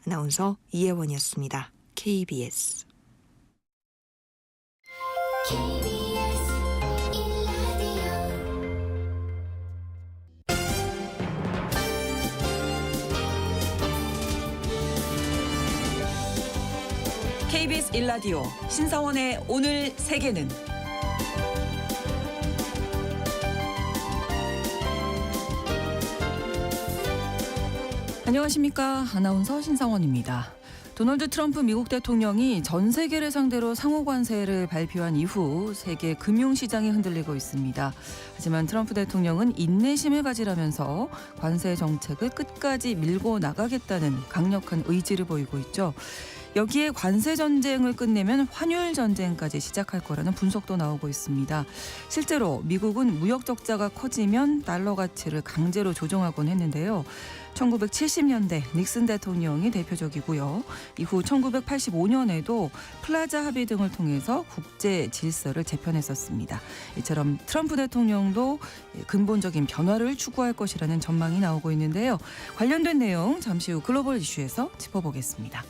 아나운서 이혜원이었습니다. KBS KBS 1라디오 신성원의 오늘 세계는 안녕하십니까. 아나운서 신성원입니다. 도널드 트럼프 미국 대통령이 전 세계를 상대로 상호 관세를 발표한 이후 세계 금융시장이 흔들리고 있습니다. 하지만 트럼프 대통령은 인내심을 가지라면서 관세 정책을 끝까지 밀고 나가겠다는 강력한 의지를 보이고 있죠. 여기에 관세 전쟁을 끝내면 환율 전쟁까지 시작할 거라는 분석도 나오고 있습니다. 실제로 미국은 무역 적자가 커지면 달러 가치를 강제로 조정하곤 했는데요. 1970년대 닉슨 대통령이 대표적이고요. 이후 1985년에도 플라자 합의 등을 통해서 국제 질서를 재편했었습니다. 이처럼 트럼프 대통령도 근본적인 변화를 추구할 것이라는 전망이 나오고 있는데요. 관련된 내용 잠시 후 글로벌 이슈에서 짚어보겠습니다.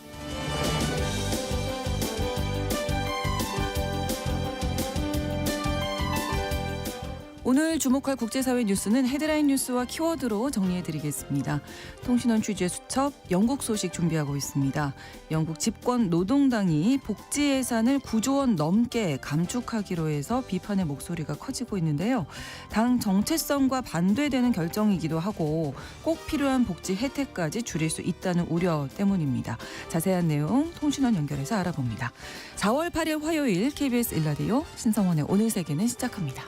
오늘 주목할 국제사회 뉴스는 헤드라인 뉴스와 키워드로 정리해드리겠습니다. 통신원 취재 수첩 영국 소식 준비하고 있습니다. 영국 집권 노동당이 복지 예산을 9조 원 넘게 감축하기로 해서 비판의 목소리가 커지고 있는데요. 당 정체성과 반대되는 결정이기도 하고 꼭 필요한 복지 혜택까지 줄일 수 있다는 우려 때문입니다. 자세한 내용 통신원 연결해서 알아봅니다. 4월 8일 화요일 KBS 1라디오 신성원의 오늘 세계는 시작합니다.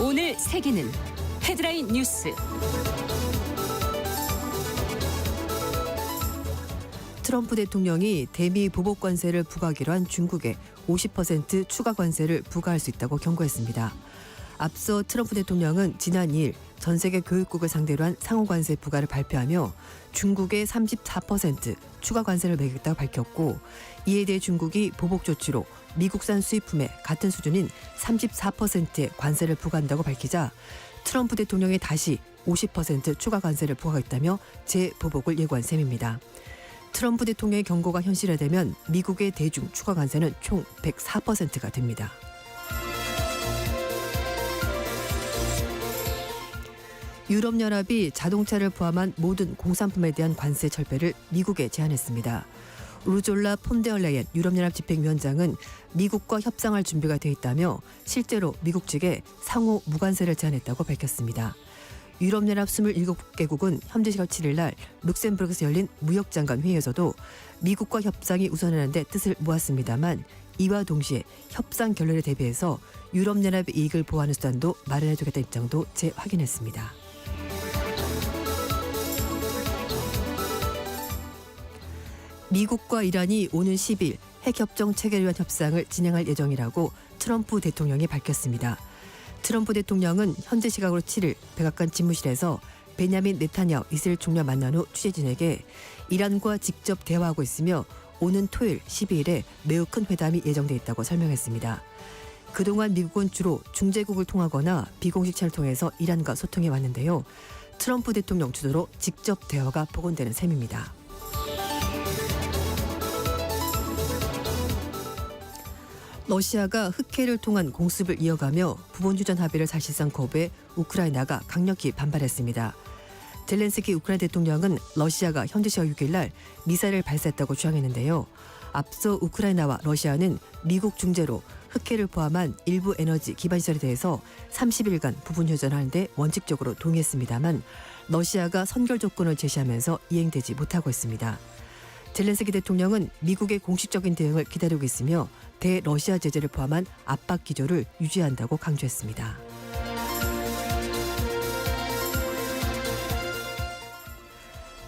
오늘 세계는 헤드라인 뉴스. 트럼프 대통령이 대미 보복 관세를 부과하기로 한 중국에 50% 추가 관세를 부과할 수 있다고 경고했습니다. 앞서 트럼프 대통령은 지난 2일 전 세계 교육국을 상대로 한 상호 관세 부과를 발표하며 중국에 34% 추가 관세를 매기겠다고 밝혔고, 이에 대해 중국이 보복 조치로 미국산 수입품에 같은 수준인 34%의 관세를 부과한다고 밝히자 트럼프 대통령이 다시 50% 추가 관세를 부과하겠다며 재보복을 예고한 셈입니다. 트럼프 대통령의 경고가 현실화되면 미국의 대중 추가 관세는 총 104%가 됩니다. 유럽연합이 자동차를 포함한 모든 공산품에 대한 관세 철폐를 미국에 제안했습니다. 우르졸라 폰데얼레yen 유럽연합 집행위원장은 미국과 협상할 준비가 돼 있다며 실제로 미국 측에 상호 무관세를 제안했다고 밝혔습니다. 유럽연합 27개국은 현지 시각 7일 날 룩셈부르크에서 열린 무역장관 회의에서도 미국과 협상이 우선하는 데 뜻을 모았습니다만, 이와 동시에 협상 결렬에 대비해서 유럽연합의 이익을 보호하는 수단도 마련해두겠다는 입장도 재확인했습니다. 미국과 이란이 오는 10일 핵협정 체결 위한 협상을 진행할 예정이라고 트럼프 대통령이 밝혔습니다. 트럼프 대통령은 현재 시각으로 7일 백악관 집무실에서 베냐민 네타냐후 이스라엘 총리와 만난 후 취재진에게 이란과 직접 대화하고 있으며 오는 토요일 12일에 매우 큰 회담이 예정돼 있다고 설명했습니다. 그동안 미국은 주로 중재국을 통하거나 비공식 채널을 통해서 이란과 소통해 왔는데요. 트럼프 대통령 주도로 직접 대화가 복원되는 셈입니다. 러시아가 흑해를 통한 공습을 이어가며 부분휴전 합의를 사실상 거부해 우크라이나가 강력히 반발했습니다. 젤렌스키 우크라이나 대통령은 러시아가 현지 시각 6일 날 미사일을 발사했다고 주장했는데요. 앞서 우크라이나와 러시아는 미국 중재로 흑해를 포함한 일부 에너지 기반 시설에 대해서 30일간 부분휴전하는데 원칙적으로 동의했습니다만 러시아가 선결 조건을 제시하면서 이행되지 못하고 있습니다. 젤렌스키 대통령은 미국의 공식적인 대응을 기다리고 있으며 대러시아 제재를 포함한 압박 기조를 유지한다고 강조했습니다.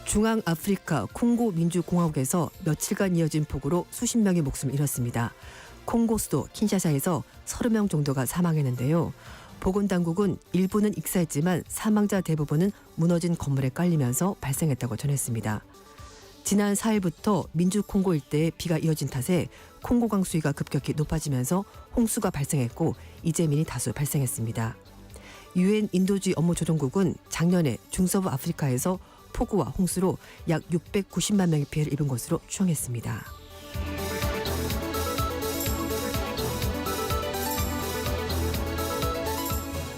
중앙아프리카 콩고 민주공화국에서 며칠간 이어진 폭우로 수십 명의 목숨을 잃었습니다. 콩고 수도 킨샤사에서 30명 정도가 사망했는데요. 보건당국은 일부는 익사했지만 사망자 대부분은 무너진 건물에 깔리면서 발생했다고 전했습니다. 지난 4일부터 민주콩고 일대에 비가 이어진 탓에 콩고강 수위가 급격히 높아지면서 홍수가 발생했고 이재민이 다수 발생했습니다. 유엔 인도주의 업무조정국은 작년에 중서부 아프리카에서 폭우와 홍수로 약 690만 명의 피해를 입은 것으로 추정했습니다.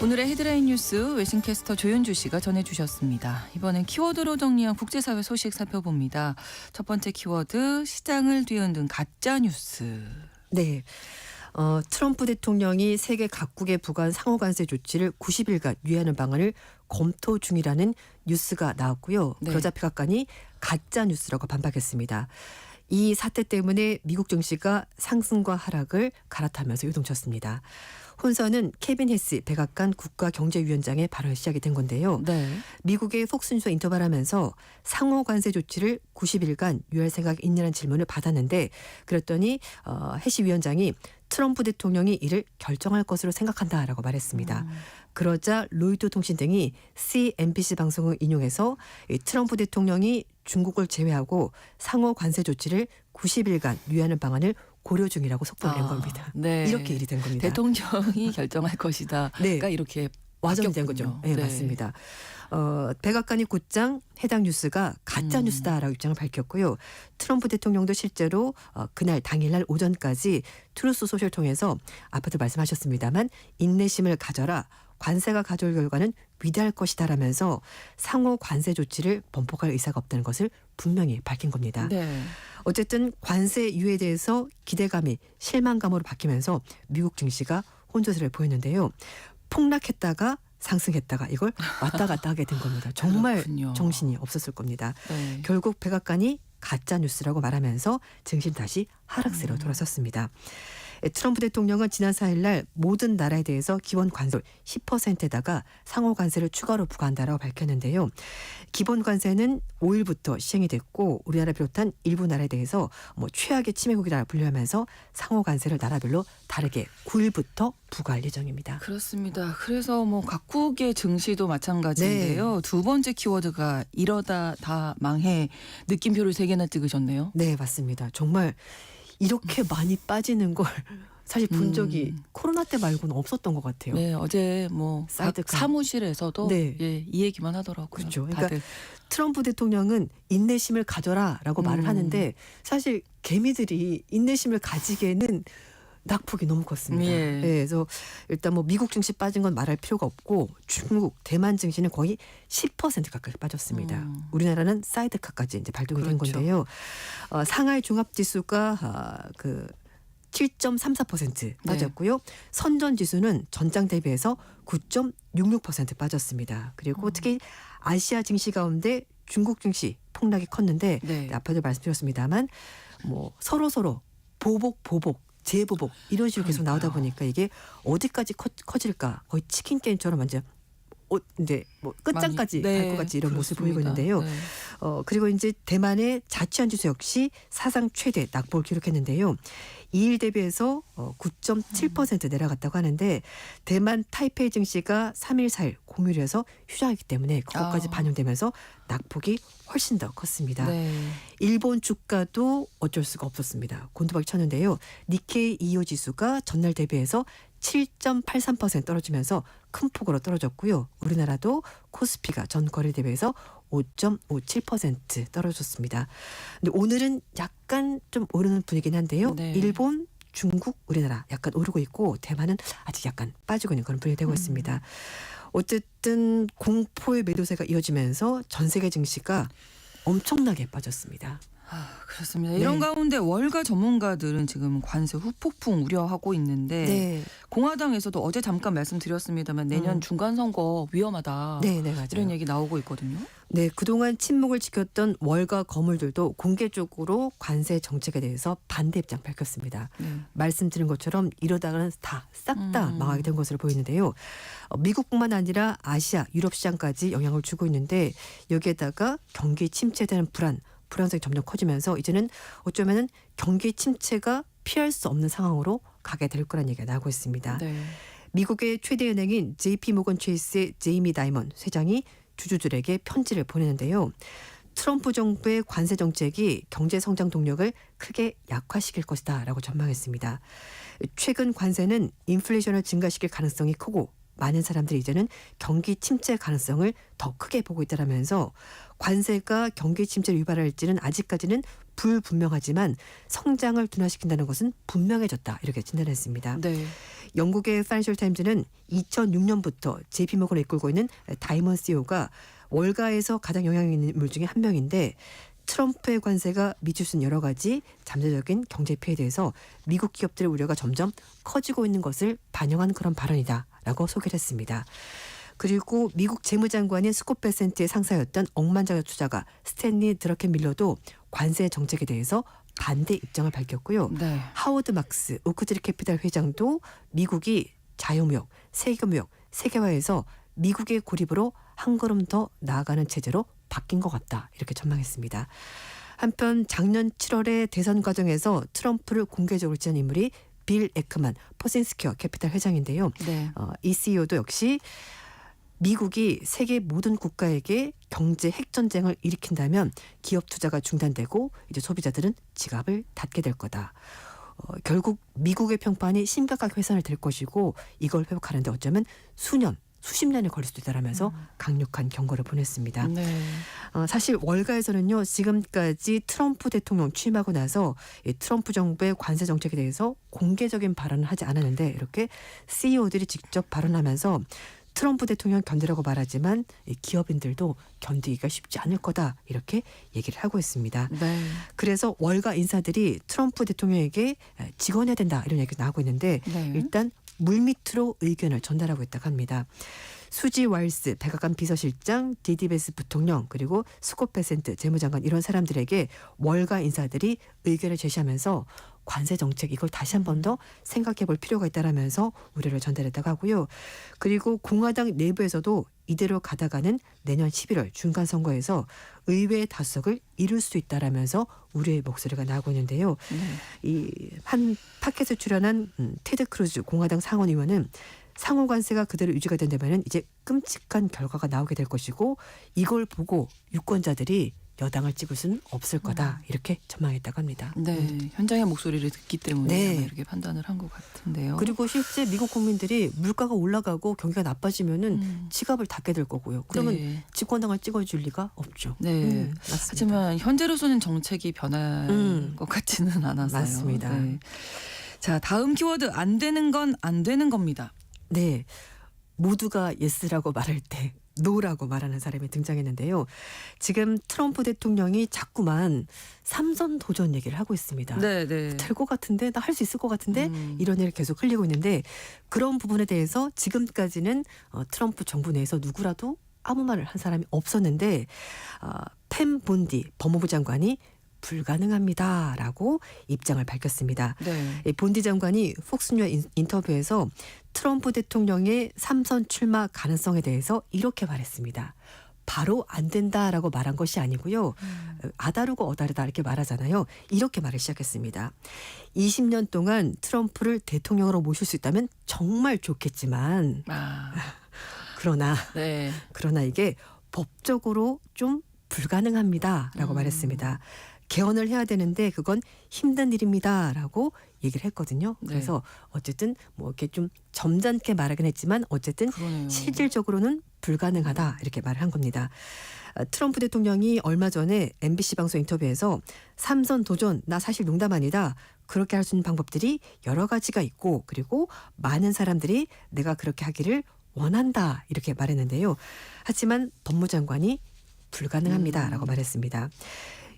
오늘의 헤드라인 뉴스 외신캐스터 조윤주 씨가 전해주셨습니다. 이번엔 키워드로 정리한 국제사회 소식 살펴봅니다. 첫 번째 키워드 시장을 뒤흔든 가짜 뉴스. 네. 트럼프 대통령이 세계 각국에 부과한 상호관세 조치를 90일간 유예하는 방안을 검토 중이라는 뉴스가 나왔고요. 네. 그러자 백악관이 가짜 뉴스라고 반박했습니다. 이 사태 때문에 미국 증시가 상승과 하락을 갈아타면서 요동쳤습니다. 혼선은 케빈 해스 백악관 국가경제위원장의 발언 시작이 된 건데요. 네. 미국의 폭스뉴스와 인터뷰하면서 상호관세 조치를 90일간 유예할 생각이 있냐는 질문을 받았는데 그랬더니 해시 위원장이 트럼프 대통령이 이를 결정할 것으로 생각한다라고 말했습니다. 그러자 로이터 통신 등이 CNBC 방송을 인용해서 트럼프 대통령이 중국을 제외하고 상호 관세 조치를 90일간 유예하는 방안을 고려 중이라고 속보를 낸 겁니다. 네. 이렇게 일이 된 겁니다. 대통령이 결정할 것이다. 네. 그러니까 이렇게 와전된 거죠. 바뀌었군요. 네, 맞습니다. 백악관이 곧장 해당 뉴스가 가짜 뉴스다라고 입장을 밝혔고요. 트럼프 대통령도 실제로 그날 당일날 오전까지 트루스 소셜 통해서 앞에도 말씀하셨습니다만 인내심을 가져라. 관세가 가져올 결과는 위대할 것이다라면서 상호 관세 조치를 번복할 의사가 없다는 것을 분명히 밝힌 겁니다. 네. 어쨌든 관세 유예에 대해서 기대감이 실망감으로 바뀌면서 미국 증시가 혼조세를 보였는데요. 폭락했다가 상승했다가 이걸 왔다 갔다 하게 된 겁니다. 정말 그렇군요. 정신이 없었을 겁니다. 네. 결국 백악관이 가짜 뉴스라고 말하면서 증시는 다시 하락세로 돌아섰습니다. 트럼프 대통령은 지난 4일 날 모든 나라에 대해서 기본 관세 10%에다가 상호 관세를 추가로 부과한다라고 밝혔는데요. 기본 관세는 5일부터 시행이 됐고 우리나라 비롯한 일부 나라에 대해서 최악의 침해국이라 분류하면서 상호 관세를 나라별로 다르게 9일부터 부과할 예정입니다. 그렇습니다. 그래서 각국의 증시도 마찬가지인데요. 두 번째 키워드가 이러다 다 망해 느낌표를 3개나 찍으셨네요. 네, 맞습니다. 정말 이렇게 많이 빠지는 걸 사실 본 적이 코로나 때 말고는 없었던 것 같아요. 네, 어제 각 사이드카. 사무실에서도 네. 이 얘기만 하더라고요. 그렇죠. 그러니까 다들. 트럼프 대통령은 인내심을 가져라라고 말을 하는데 사실 개미들이 인내심을 가지기에는 낙폭이 너무 컸습니다. 예. 네, 그래서 일단 미국 증시 빠진 건 말할 필요가 없고 중국, 대만 증시는 거의 10% 가까이 빠졌습니다. 우리나라는 사이드카까지 이제 발동이 된 그렇죠. 건데요. 상하이 종합지수가 7.34% 빠졌고요. 선전 지수는 전장 대비해서 9.66% 빠졌습니다. 그리고 특히 아시아 증시 가운데 중국 증시 폭락이 컸는데 네. 앞에도 말씀드렸습니다만 서로 보복 재보복 이런 식으로 계속 나오다 보니까 이게 어디까지 커질까 거의 치킨 게임처럼 완전 이제 끝장까지 많이, 갈 것 같이 이런 모습을 보이고 그렇습니다. 있는데요. 네. 그리고 이제 대만의 자치안 지수 역시 사상 최대 낙폭을 기록했는데요. 2일 대비해서 9.7% 내려갔다고 하는데 대만 타이페이 증시가 3일 4일 공휴일에서 휴장이기 때문에 그것까지 반영되면서 낙폭이 훨씬 더 컸습니다. 네. 일본 주가도 어쩔 수가 없었습니다. 곤두박이 쳤는데요. 니케이 2호 지수가 전날 대비해서 7.83% 떨어지면서 큰 폭으로 떨어졌고요. 우리나라도 코스피가 전 거래 대비해서 5.57% 떨어졌습니다. 근데 오늘은 약간 좀 오르는 분위기긴 한데요. 네. 일본, 중국, 우리나라 약간 오르고 있고 대만은 아직 약간 빠지고 있는 그런 분위기 되고 있습니다. 어쨌든 공포의 매도세가 이어지면서 전 세계 증시가 엄청나게 빠졌습니다. 그렇습니다. 네. 이런 가운데 월가 전문가들은 지금 관세 후폭풍 우려하고 있는데 네, 공화당에서도 어제 잠깐 말씀드렸습니다만 내년 중간 선거 위험하다. 네, 맞아요. 이런 얘기 나오고 있거든요. 네, 그동안 침묵을 지켰던 월가 거물들도 공개적으로 관세 정책에 대해서 반대 입장 밝혔습니다. 네. 말씀드린 것처럼 이러다가는 싹 다 망하게 된 것으로 보이는데요. 미국뿐만 아니라 아시아, 유럽 시장까지 영향을 주고 있는데 여기에다가 경기 침체되는 불안성이 점점 커지면서 이제는 어쩌면은 경기 침체가 피할 수 없는 상황으로 가게 될 거란 얘기가 나오고 있습니다. 네. 미국의 최대 은행인 JP 모건 체이스의 제이미 다이먼 회장이 주주들에게 편지를 보내는데요. 트럼프 정부의 관세 정책이 경제 성장 동력을 크게 약화시킬 것이다라고 전망했습니다. 최근 관세는 인플레이션을 증가시킬 가능성이 크고 많은 사람들이 이제는 경기 침체 가능성을 더 크게 보고 있다라면서 관세가 경기 침체를 유발할지는 아직까지는 불분명하지만 성장을 둔화시킨다는 것은 분명해졌다 이렇게 진단했습니다. 네. 영국의 파이낸셜 타임즈는 2006년부터 JP모건을 이끌고 있는 다이먼 CEO가 월가에서 가장 영향력 있는 인물 중에 한 명인데 트럼프의 관세가 미칠 수 있는 여러 가지 잠재적인 경제 피해에 대해서 미국 기업들의 우려가 점점 커지고 있는 것을 반영한 그런 발언이다라고 소개를 했습니다. 그리고 미국 재무장관인 스콧 베센트의 상사였던 억만장자 투자가 스탠리 드러켄밀러도 관세 정책에 대해서 반대 입장을 밝혔고요. 네. 하워드 막스 오크트리 캐피탈 회장도 미국이 자유무역, 세계무역, 세계화에서 미국의 고립으로 한 걸음 더 나아가는 체제로 바뀐 것 같다 이렇게 전망했습니다. 한편 작년 7월의 대선 과정에서 트럼프를 공개적으로 지한 인물이 빌 에크만 퍼센스퀘어 캐피탈 회장인데요. 네. 이 CEO도 역시 미국이 세계 모든 국가에게 경제 핵전쟁을 일으킨다면 기업 투자가 중단되고 이제 소비자들은 지갑을 닫게 될 거다. 결국 미국의 평판이 심각하게 훼손이 될 것이고 이걸 회복하는데 어쩌면 수십 년이 걸릴 수도 있다라면서 강력한 경고를 보냈습니다. 네. 사실 월가에서는요 지금까지 트럼프 대통령 취임하고 나서 이 트럼프 정부의 관세 정책에 대해서 공개적인 발언을 하지 않았는데 이렇게 CEO들이 직접 발언하면서 트럼프 대통령 견디라고 말하지만 이 기업인들도 견디기가 쉽지 않을 거다 이렇게 얘기를 하고 있습니다. 네. 그래서 월가 인사들이 트럼프 대통령에게 직언해야 된다 이런 얘기가 나오고 있는데 네. 일단 물밑으로 의견을 전달하고 있다고 합니다. 수지 와일스 백악관 비서실장, 디디 베스 부통령 그리고 스콧 베센트 재무장관 이런 사람들에게 월가 인사들이 의견을 제시하면서 관세 정책 이걸 다시 한 번 더 생각해 볼 필요가 있다라면서 우려를 전달했다고 하고요. 그리고 공화당 내부에서도 이대로 가다가는 내년 11월 중간 선거에서 의회 다수석을 이룰 수 있다라면서 우려의 목소리가 나오고 있는데요. 이 한 팟캐스트 출연한 테드 크루즈 공화당 상원 의원은 상호 관세가 그대로 유지가 된다면 이제 끔찍한 결과가 나오게 될 것이고 이걸 보고 유권자들이 여당을 찍을 수는 없을 거다 이렇게 전망했다고 합니다. 네. 현장의 목소리를 듣기 때문에 네. 아마 이렇게 판단을 한 것 같은데요. 그리고 실제 미국 국민들이 물가가 올라가고 경기가 나빠지면은 지갑을 닫게 될 거고요. 그러면 네. 집권당을 찍어줄 리가 없죠. 네. 맞습니다. 하지만 현재로서는 정책이 변할 것 같지는 않아서요. 맞습니다. 네. 자, 다음 키워드 안 되는 건 안 되는 겁니다. 네, 모두가 예스라고 말할 때 노라고 말하는 사람이 등장했는데요. 지금 트럼프 대통령이 자꾸만 삼선 도전 얘기를 하고 있습니다. 네, 네. 될 것 같은데 나 할 수 있을 것 같은데 이런 일을 계속 흘리고 있는데 그런 부분에 대해서 지금까지는 트럼프 정부 내에서 누구라도 아무 말을 한 사람이 없었는데 팸 본디 법무부 장관이 불가능합니다라고 입장을 밝혔습니다. 네. 이 본디 장관이 폭스뉴스 인터뷰에서 트럼프 대통령의 3선 출마 가능성에 대해서 이렇게 말했습니다. 바로 안 된다라고 말한 것이 아니고요. 아다르고 어다르다 이렇게 말하잖아요. 이렇게 말을 시작했습니다. 20년 동안 트럼프를 대통령으로 모실 수 있다면 정말 좋겠지만 그러나 이게 법적으로 좀 불가능합니다라고 말했습니다. 개헌을 해야 되는데 그건 힘든 일입니다라고 얘기를 했거든요. 그래서 어쨌든 뭐 이렇게 좀 점잖게 말하긴 했지만 어쨌든 그러네요. 실질적으로는 불가능하다 이렇게 말을 한 겁니다. 트럼프 대통령이 얼마 전에 MBC 방송 인터뷰에서 삼선 도전 나 사실 농담 아니다. 그렇게 할 수 있는 방법들이 여러 가지가 있고 그리고 많은 사람들이 내가 그렇게 하기를 원한다 이렇게 말했는데요. 하지만 법무장관이 불가능합니다라고 말했습니다.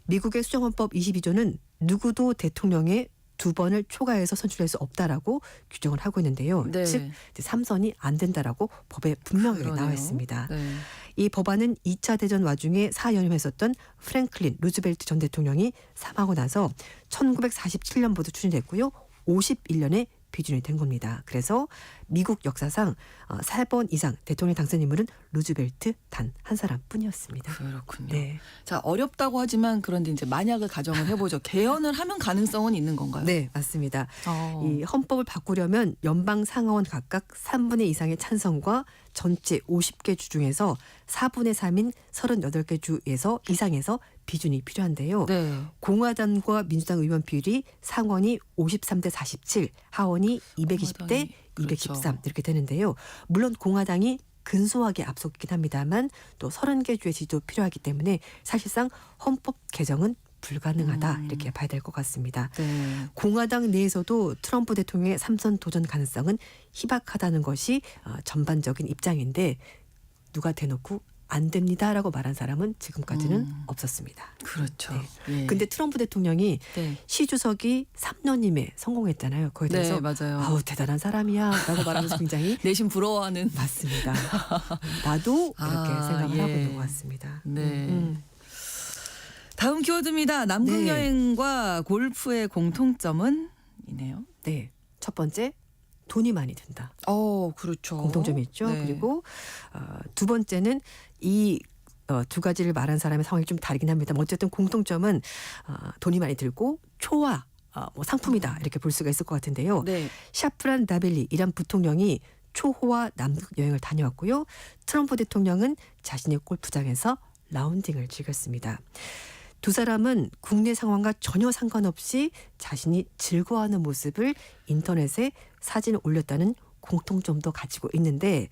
미국의 수정헌법 22조는 누구도 대통령의 2번을 초과해서 선출할 수 없다라고 규정을 하고 있는데요. 네. 즉 3선이 안 된다라고 법에 분명히 그러네요. 나와 있습니다. 네. 이 법안은 2차 대전 와중에 사연임했었던 프랭클린 루즈벨트 전 대통령이 사망하고 나서 1947년부터 추진됐고요. 51년에 비준이 된 겁니다. 그래서 미국 역사상 4번 이상 대통령 당선 인물은 루즈벨트 단 한 사람뿐이었습니다. 그렇군요. 네. 자, 어렵다고 하지만 그런데 이제 만약을 가정을 해보죠. 개헌을 하면 가능성은 있는 건가요? 네, 맞습니다. 어. 이 헌법을 바꾸려면 연방 상하원 각각 3분의 이상의 찬성과 전체 50개 주 중에서 4분의 3인 38개 주에서 이상에서 비준이 필요한데요. 네. 공화당과 민주당 의원 비율이 상원이 53대 47, 하원이 220대 213 그렇죠. 이렇게 되는데요. 물론 공화당이 근소하게 앞서긴 합니다만 또 30개 주의 지지도 필요하기 때문에 사실상 헌법 개정은 불가능하다 이렇게 봐야 될 것 같습니다. 네. 공화당 내에서도 트럼프 대통령의 3선 도전 가능성은 희박하다는 것이 전반적인 입장인데 누가 대놓고 안 됩니다라고 말한 사람은 지금까지는 없었습니다. 그렇죠. 네. 예. 근데 트럼프 대통령이 네. 시 주석이 3년임에 성공했잖아요. 거기에 대해서 네, 맞아요. 아우 대단한 사람이야라고 말하면서 굉장히 내심 부러워하는. 맞습니다. 나도 이렇게 생각을 예. 하고 있는 것 같습니다. 네. 다음 키워드입니다. 남극 네. 여행과 골프의 공통점은 이네요. 네. 첫 번째 돈이 많이 든다. 그렇죠. 공통점이 있죠. 네. 그리고 두 번째는 이 두 가지를 말한 사람의 상황이 좀 다르긴 합니다. 어쨌든 공통점은 돈이 많이 들고 초화 뭐 상품이다 이렇게 볼 수가 있을 것 같은데요. 네. 샤프란 다빌리 이란 부통령이 초호화 남극 여행을 다녀왔고요. 트럼프 대통령은 자신의 골프장에서 라운딩을 즐겼습니다. 두 사람은 국내 상황과 전혀 상관없이 자신이 즐거워하는 모습을 인터넷에 사진을 올렸다는 공통점도 가지고 있는데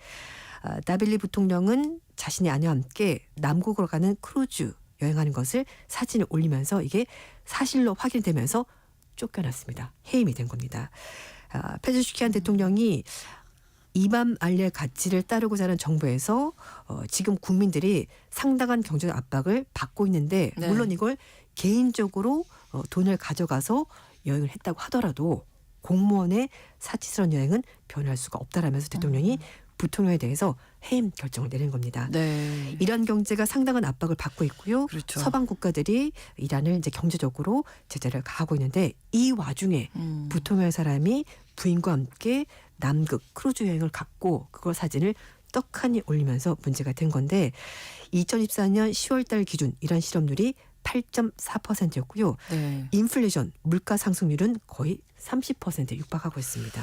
다빌리 부통령은 자신의 아내와 함께 남극으로 가는 크루즈 여행하는 것을 사진을 올리면서 이게 사실로 확인되면서 쫓겨났습니다. 해임이 된 겁니다. 페제슈키안 대통령이 이맘 알릴 가치를 따르고자 하는 정부에서 지금 국민들이 상당한 경제적 압박을 받고 있는데 네. 물론 이걸 개인적으로 돈을 가져가서 여행을 했다고 하더라도 공무원의 사치스러운 여행은 변할 수가 없다라면서 대통령이 부통령에 대해서 해임 결정을 내린 겁니다. 네. 이란 경제가 상당한 압박을 받고 있고요. 그렇죠. 서방 국가들이 이란을 이제 경제적으로 제재를 가하고 있는데 이 와중에 부통령 사람이 부인과 함께 남극 크루즈 여행을 갔고 그걸 사진을 떡하니 올리면서 문제가 된 건데 2024년 10월 달 기준 이란 실업률이 8.4%였고요. 네. 인플레이션 물가 상승률은 거의 30%에 육박하고 있습니다.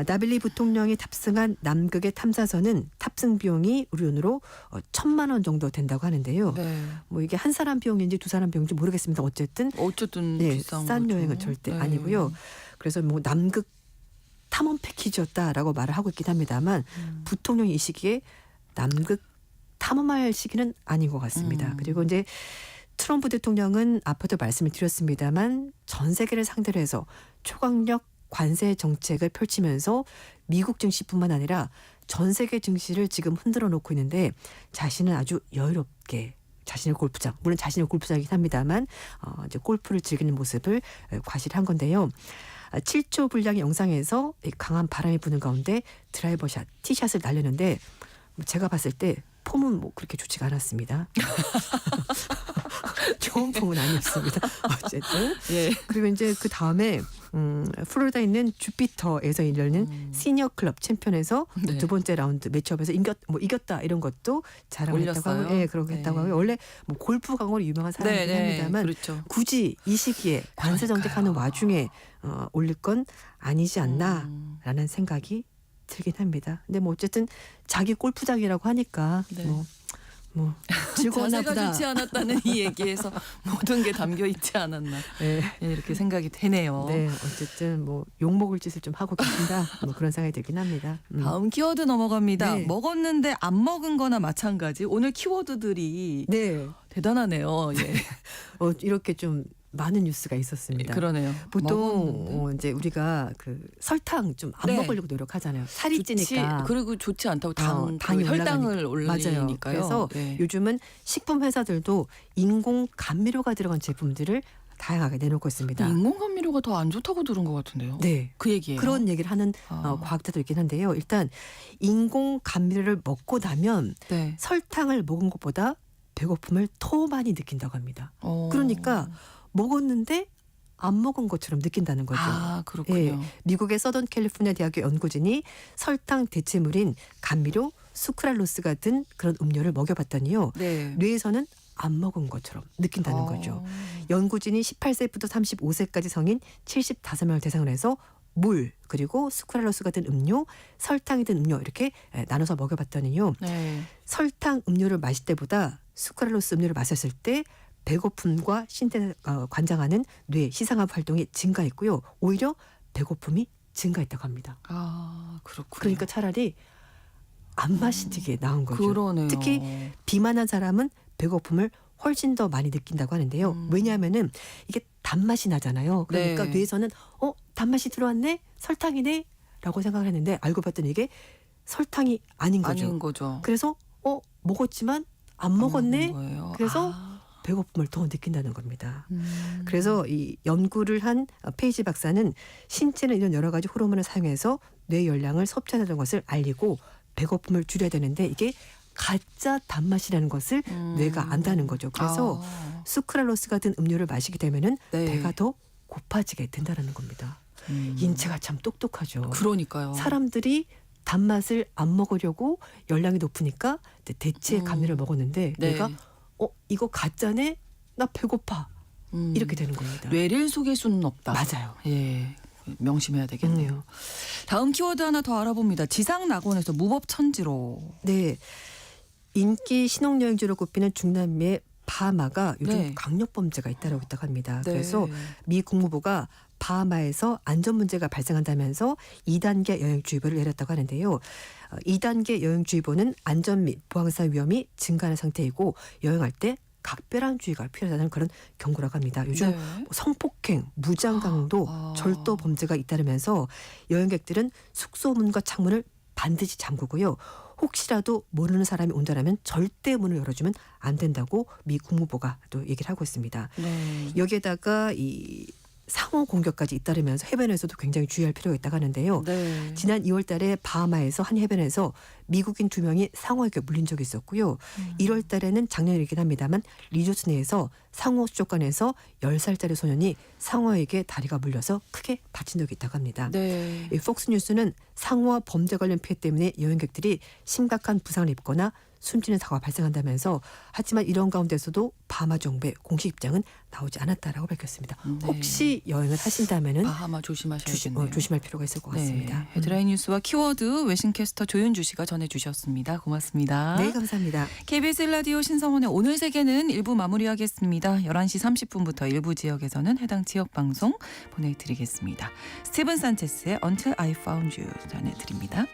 나빌리 부통령이 탑승한 남극의 탐사선은 탑승 비용이 우리 돈으로 1,000만 원 정도 된다고 하는데요. 네. 뭐 이게 한 사람 비용인지 두 사람 비용인지 모르겠습니다. 어쨌든 네, 비싼 싼 거죠. 여행은 절대 네. 아니고요. 그래서 뭐 남극 탐험 패키지였다라고 말을 하고 있긴 합니다만 부통령이 이 시기에 남극 탐험할 시기는 아닌 것 같습니다. 그리고 이제 트럼프 대통령은 앞에도 말씀을 드렸습니다만 전 세계를 상대로 해서 초강력 관세 정책을 펼치면서 미국 증시뿐만 아니라 전 세계 증시를 지금 흔들어 놓고 있는데 자신은 아주 여유롭게 자신의 골프장, 물론 자신의 골프장이긴 합니다만 이제 골프를 즐기는 모습을 과시한 건데요. 7초 분량의 영상에서 강한 바람이 부는 가운데 드라이버샷, 티샷을 날렸는데 제가 봤을 때 폼은 뭐 그렇게 좋지가 않았습니다. 좋은 폼은 아니었습니다. 어쨌든. 예. 그리고 이제 그 다음에 플로리다에 있는 주피터에서 열리는 시니어 클럽 챔피언에서 네. 두 번째 라운드 매치업에서 이겼다 이런 것도 자랑을 했다고 올렸어요? 하고, 예, 그렇게 네. 했다고 하고요. 원래 뭐 골프 강호로 유명한 사람이긴 합니다만 그렇죠. 굳이 이 시기에 관세 정책하는 그러니까요. 와중에 올릴 건 아니지 않나라는 생각이 들긴 합니다. 근데 뭐 어쨌든 자기 골프장이라고 하니까 네. 뭐 즐거웠나 자세가 보다. 좋지 않았다는 이 얘기에서 모든 게 담겨 있지 않았나 네. 예, 이렇게 생각이 되네요. 네, 어쨌든 뭐 욕먹을 짓을 좀 하고 계신다. 뭐 그런 생각이 들긴 합니다. 다음 키워드 넘어갑니다. 네. 먹었는데 안 먹은 거나 마찬가지. 오늘 키워드들이 네, 대단하네요. 예. 이렇게 좀 많은 뉴스가 있었습니다. 그러네요. 보통 먹었는데. 이제 우리가 그 설탕 좀 안 네. 먹으려고 노력하잖아요. 살이 좋지, 찌니까. 그리고 좋지 않다고 당이 혈당을 맞아요. 올리니까요. 그래서 네. 요즘은 식품 회사들도 인공 감미료가 들어간 제품들을 다양하게 내놓고 있습니다. 인공 감미료가 더 안 좋다고 들은 것 같은데요. 네. 그 얘기예요. 그런 얘기를 하는 과학자도 있긴 한데요. 일단 인공 감미료를 먹고 나면 네. 설탕을 먹은 것보다 배고픔을 더 많이 느낀다고 합니다. 어. 그러니까 먹었는데 안 먹은 것처럼 느낀다는 거죠. 아, 그렇군요. 미국의 서던 캘리포니아 대학교 연구진이 설탕 대체물인 감미료, 수크랄로스 같은 그런 음료를 먹여봤더니요. 네. 뇌에서는 안 먹은 것처럼 느낀다는 거죠. 연구진이 18세부터 35세까지 성인 75명을 대상으로 해서 물 그리고 수크랄로스 같은 음료, 설탕이 든 음료 이렇게 나눠서 먹여봤더니요. 네. 설탕 음료를 마실 때보다 수크랄로스 음료를 마셨을 때 배고픔과 신체 관장하는 뇌 시상합 활동이 증가했고요. 오히려 배고픔이 증가했다고 합니다. 아, 그렇군요. 그러니까 차라리 안 마시는 게 나은 거죠. 그러네요. 특히 비만한 사람은 배고픔을 훨씬 더 많이 느낀다고 하는데요. 왜냐하면은 이게 단맛이 나잖아요. 그러니까 네. 뇌에서는 단맛이 들어왔네? 설탕이네? 라고 생각을 했는데 알고 봤더니 이게 설탕이 아닌 거죠. 아닌 거죠. 그래서 먹었지만 안 안 먹었네? 먹은 거예요. 그래서 아. 배고픔을 더 느낀다는 겁니다. 그래서 이 연구를 한 페이지 박사는 신체는 이런 여러 가지 호르몬을 사용해서 뇌 열량을 섭취하는 것을 알리고 배고픔을 줄여야 되는데 이게 가짜 단맛이라는 것을 뇌가 안다는 거죠. 그래서 수크랄로스 같은 음료를 마시게 되면은 네. 배가 더 고파지게 된다는 겁니다. 인체가 참 똑똑하죠. 그러니까요. 사람들이 단맛을 안 먹으려고 열량이 높으니까 대체 감미를 먹었는데 네. 내가 이거 가짜네? 나 배고파. 이렇게 되는 겁니다. 뇌를 속일 수는 없다. 맞아요. 예. 명심해야 되겠네요. 다음 키워드 하나 더 알아봅니다. 지상 낙원에서 무법 천지로. 네. 인기 신혼여행지로 꼽히는 중남미의 바하마가 요즘 네. 강력범죄가 잇따르고 있다고 합니다. 네. 그래서 미 국무부가 바하마에서 안전 문제가 발생한다면서 2단계 여행주의보를 내렸다고 하는데요. 2단계 여행주의보는 안전 및 보안사 위험이 증가하는 상태이고 여행할 때 각별한 주의가 필요하다는 그런 경고라고 합니다. 요즘 네. 성폭행, 무장강도, 절도 범죄가 잇따르면서 여행객들은 숙소 문과 창문을 반드시 잠그고요. 혹시라도 모르는 사람이 온다라면 절대 문을 열어주면 안 된다고 미 국무부가 또 얘기를 하고 있습니다. 네. 여기에다가 이 상호 공격까지 잇따르면서 해변에서도 굉장히 주의할 필요가 있다고 하는데요. 네. 지난 2월 달에 바하마에서 한 해변에서 미국인 2명이 상어에게 물린 적이 있었고요. 1월 달에는 작년이긴 합니다만 리조트 내에서 상어 수족관에서 10살짜리 소년이 상어에게 다리가 물려서 크게 다친 적이 있다고 합니다. 네. 이 폭스뉴스는 상어와 범죄 관련 피해 때문에 여행객들이 심각한 부상을 입거나 숨지는 사고가 발생한다면서 하지만 이런 가운데서도 바하마 정부의 공식 입장은 나오지 않았다라고 밝혔습니다. 네. 혹시 여행을 하신다면은 바하마 조심하셔야겠네요. 조심할 필요가 있을 것 같습니다. 네. 헤드라인 뉴스와 키워드 외신캐스터 조윤주 씨가 전해주셨습니다. 고맙습니다. 네, 감사합니다. KBS 라디오 신성원의 오늘 세계는 1부 마무리하겠습니다. 11시 30분부터 일부 지역에서는 해당 지역 방송 보내드리겠습니다. 스티븐 산체스의 Until I Found You 전해드립니다.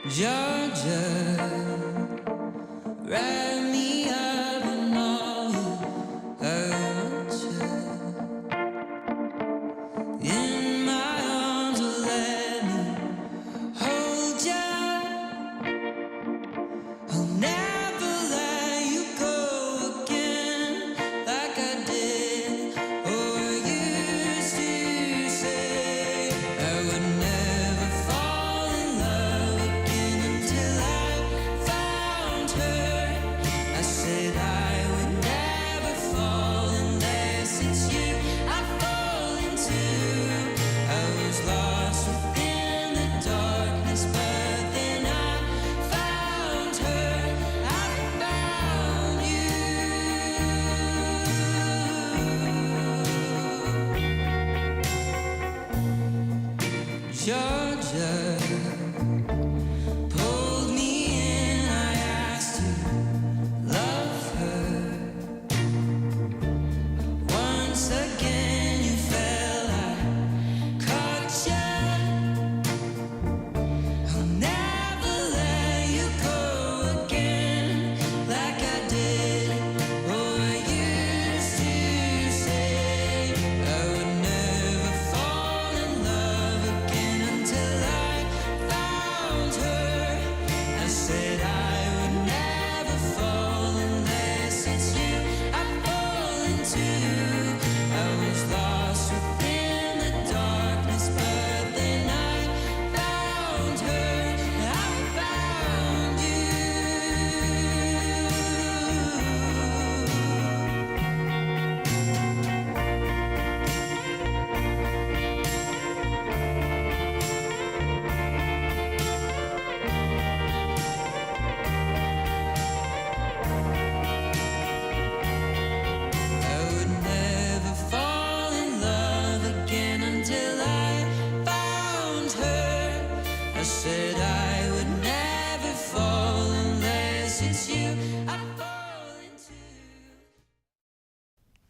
Georgia, write me up and all I want you in my arms, or let me hold you. I'll never let you go again like I did or used to say. I would never fall in love again until I found her. I said I would never fall unless it's you I fall into. I was lost within the darkness, but then I found her. I found you. Georgia pulled me in, I asked to love her. Once again you fell, I caught you. I'll never let you go again like I did or used to say. I would never fall in love again until I found her. I said I would never fall unless it's you I fall into. I was lost within the darkness, but then I found her. I found you.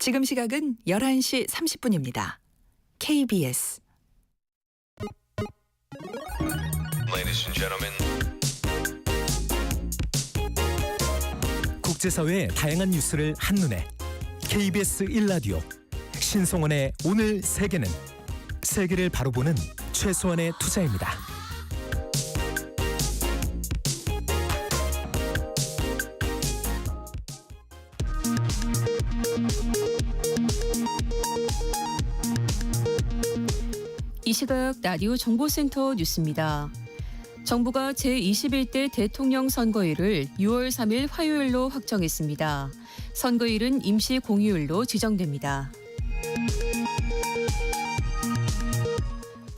지금 시각은 11시 30분입니다. KBS Ladies and gentlemen. 국제사회의 다양한 뉴스를 한눈에 KBS 1라디오 신성원의 오늘 세계는 세계를 바로 보는 최소한의 투자입니다. 이 시각 라디오 정보센터 뉴스입니다. 정부가 제21대 대통령 선거일을 6월 3일 화요일로 확정했습니다. 선거일은 임시 공휴일로 지정됩니다.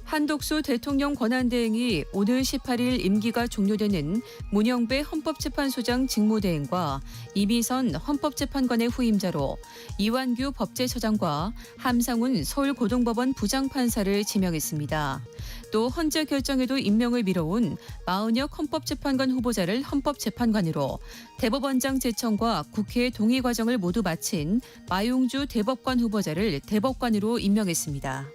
한독수 대통령 권한대행이 오늘 18일 임기가 종료되는 문영배 헌법재판소장 직무대행과 이미선 헌법재판관의 후임자로 이완규 법제처장과 함상훈 서울고등법원 부장판사를 지명했습니다. 또 헌재 결정에도 임명을 미뤄온 마은혁 헌법재판관 후보자를 헌법재판관으로 대법원장 제청과 국회 동의 과정을 모두 마친 마용주 대법관 후보자를 대법관으로 임명했습니다.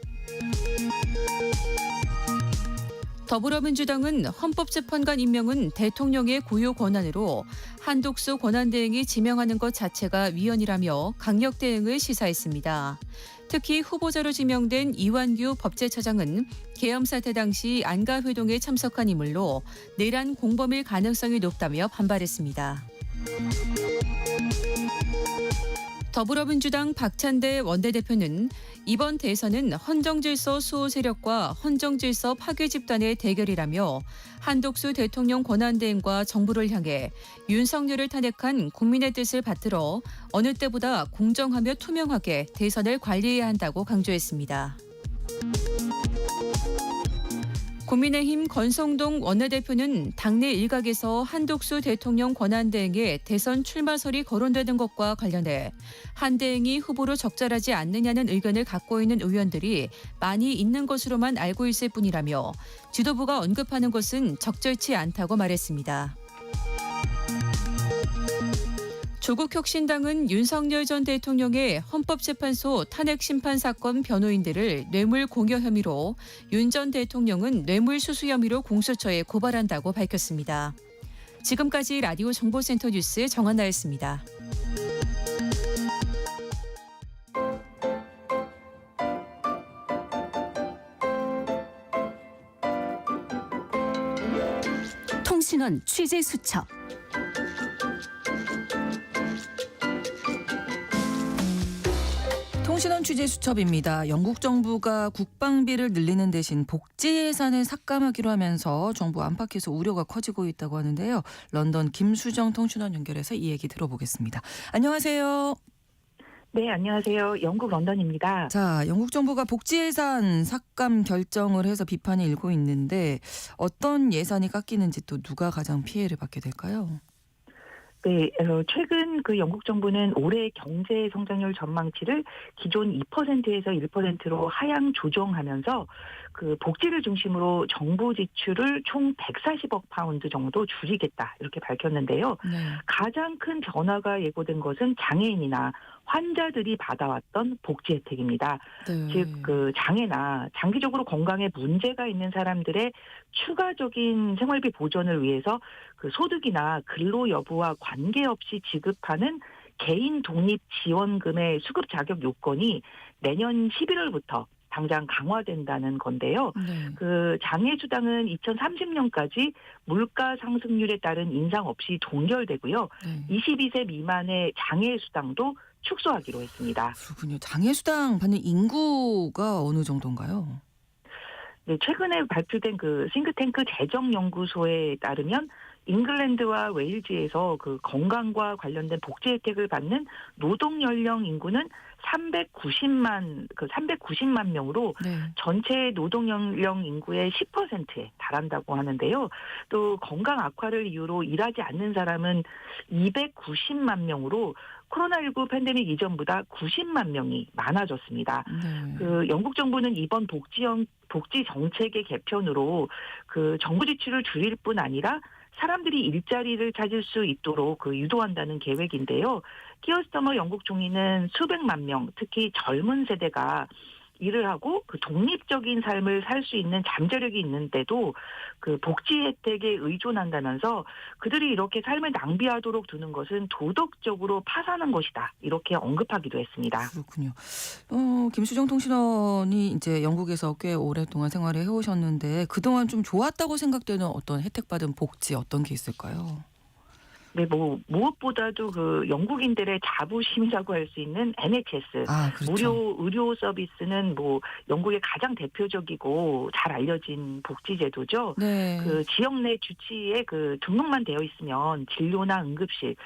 더불어민주당은 헌법재판관 임명은 대통령의 고유 권한으로 한독수 권한대행이 지명하는 것 자체가 위헌이라며 강력 대응을 시사했습니다. 특히 후보자로 지명된 이완규 법제처장은 계엄 사태 당시 안가회동에 참석한 인물로 내란 공범일 가능성이 높다며 반발했습니다. 더불어민주당 박찬대 원내대표는 이번 대선은 헌정질서 수호 세력과 헌정질서 파괴 집단의 대결이라며 한독수 대통령 권한대행과 정부를 향해 윤석열을 탄핵한 국민의 뜻을 받들어 어느 때보다 공정하며 투명하게 대선을 관리해야 한다고 강조했습니다. 국민의힘 권성동 원내대표는 당내 일각에서 한독수 대통령 권한대행의 대선 출마설이 거론되는 것과 관련해 한 대행이 후보로 적절하지 않느냐는 의견을 갖고 있는 의원들이 많이 있는 것으로만 알고 있을 뿐이라며 지도부가 언급하는 것은 적절치 않다고 말했습니다. 조국혁신당은 윤석열 전 대통령의 헌법재판소 탄핵심판 사건 변호인들을 뇌물 공여 혐의로 윤 전 대통령은 뇌물수수 혐의로 공수처에 고발한다고 밝혔습니다. 지금까지 라디오 정보센터 뉴스 정한나였습니다. 통신원 취재 수첩. 통신원 취재 수첩입니다. 영국 정부가 국방비를 늘리는 대신 복지 예산을 삭감하기로 하면서 정부 안팎에서 우려가 커지고 있다고 하는데요. 런던 김수정 통신원 연결해서 이 얘기 들어보겠습니다. 안녕하세요. 네, 안녕하세요. 영국 런던입니다. 자, 영국 정부가 복지 예산 삭감 결정을 해서 비판이 일고 있는데 어떤 예산이 깎이는지 또 누가 가장 피해를 받게 될까요? 네, 최근 그 영국 정부는 올해 경제 성장률 전망치를 기존 2%에서 1%로 하향 조정하면서 그 복지를 중심으로 정부 지출을 총 140억 파운드 정도 줄이겠다 이렇게 밝혔는데요. 네. 가장 큰 변화가 예고된 것은 장애인이나 환자들이 받아왔던 복지 혜택입니다. 네. 즉, 그 장애나 장기적으로 건강에 문제가 있는 사람들의 추가적인 생활비 보전을 위해서 그 소득이나 근로 여부와 관계없이 지급하는 개인 독립 지원금의 수급 자격 요건이 내년 11월부터 당장 강화된다는 건데요. 네. 그 장애수당은 2030년까지 물가 상승률에 따른 인상 없이 동결되고요. 네. 22세 미만의 장애수당도 축소하기로 했습니다. 그렇군요. 장애수당 받는 인구가 어느 정도인가요? 네, 최근에 발표된 그 싱크탱크 재정연구소에 따르면 잉글랜드와 웨일즈에서 그 건강과 관련된 복지 혜택을 받는 노동 연령 인구는 390만 명으로 네. 전체 노동 연령 인구의 10%에 달한다고 하는데요. 또 건강 악화를 이유로 일하지 않는 사람은 290만 명으로 코로나19 팬데믹 이전보다 90만 명이 많아졌습니다. 네. 그 영국 정부는 이번 복지 정책의 개편으로 그 정부 지출을 줄일 뿐 아니라 사람들이 일자리를 찾을 수 있도록 그 유도한다는 계획인데요. 키어스터머 영국 총리는 수백만 명, 특히 젊은 세대가 일을 하고 그 독립적인 삶을 살 수 있는 잠재력이 있는데도 그 복지 혜택에 의존한다면서 그들이 이렇게 삶을 낭비하도록 두는 것은 도덕적으로 파산한 것이다. 이렇게 언급하기도 했습니다. 그렇군요. 김수정 통신원이 이제 영국에서 꽤 오랫동안 생활을 해오셨는데 그동안 좀 좋았다고 생각되는 어떤 혜택받은 복지 어떤 게 있을까요? 네, 무엇보다도 그 영국인들의 자부심이라고 할 수 있는 NHS. 그렇죠. 무료 의료 서비스는 영국의 가장 대표적이고 잘 알려진 복지제도죠. 네. 그 지역 내 주치의에 그 등록만 되어 있으면 진료나 응급실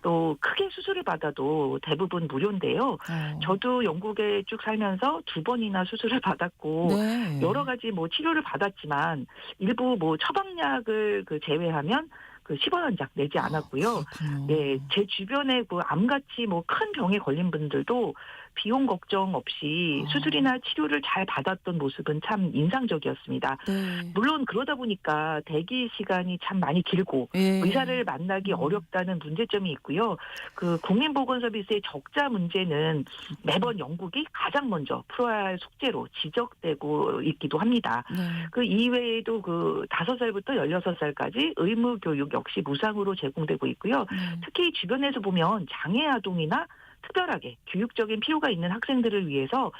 또 크게 수술을 받아도 대부분 무료인데요. 저도 영국에 쭉 살면서 2번이나 수술을 받았고 네. 여러 가지 치료를 받았지만 일부 처방약을 제외하면 10원 한 장 내지 않았고요. 그렇군요. 네, 제 주변에 암같이 큰 병에 걸린 분들도 비용 걱정 없이 수술이나 치료를 잘 받았던 모습은 참 인상적이었습니다. 네. 물론 그러다 보니까 대기 시간이 참 많이 길고 예. 의사를 만나기 어렵다는 문제점이 있고요. 그 국민보건서비스의 적자 문제는 매번 영국이 가장 먼저 풀어야 할 숙제로 지적되고 있기도 합니다. 네. 그 이외에도 5살부터 16살까지 의무 교육 역시 무상으로 제공되고 있고요. 특히 주변에서 보면 장애 아동이나 특별하게 교육적인 필요가 있는 학생들을 위해서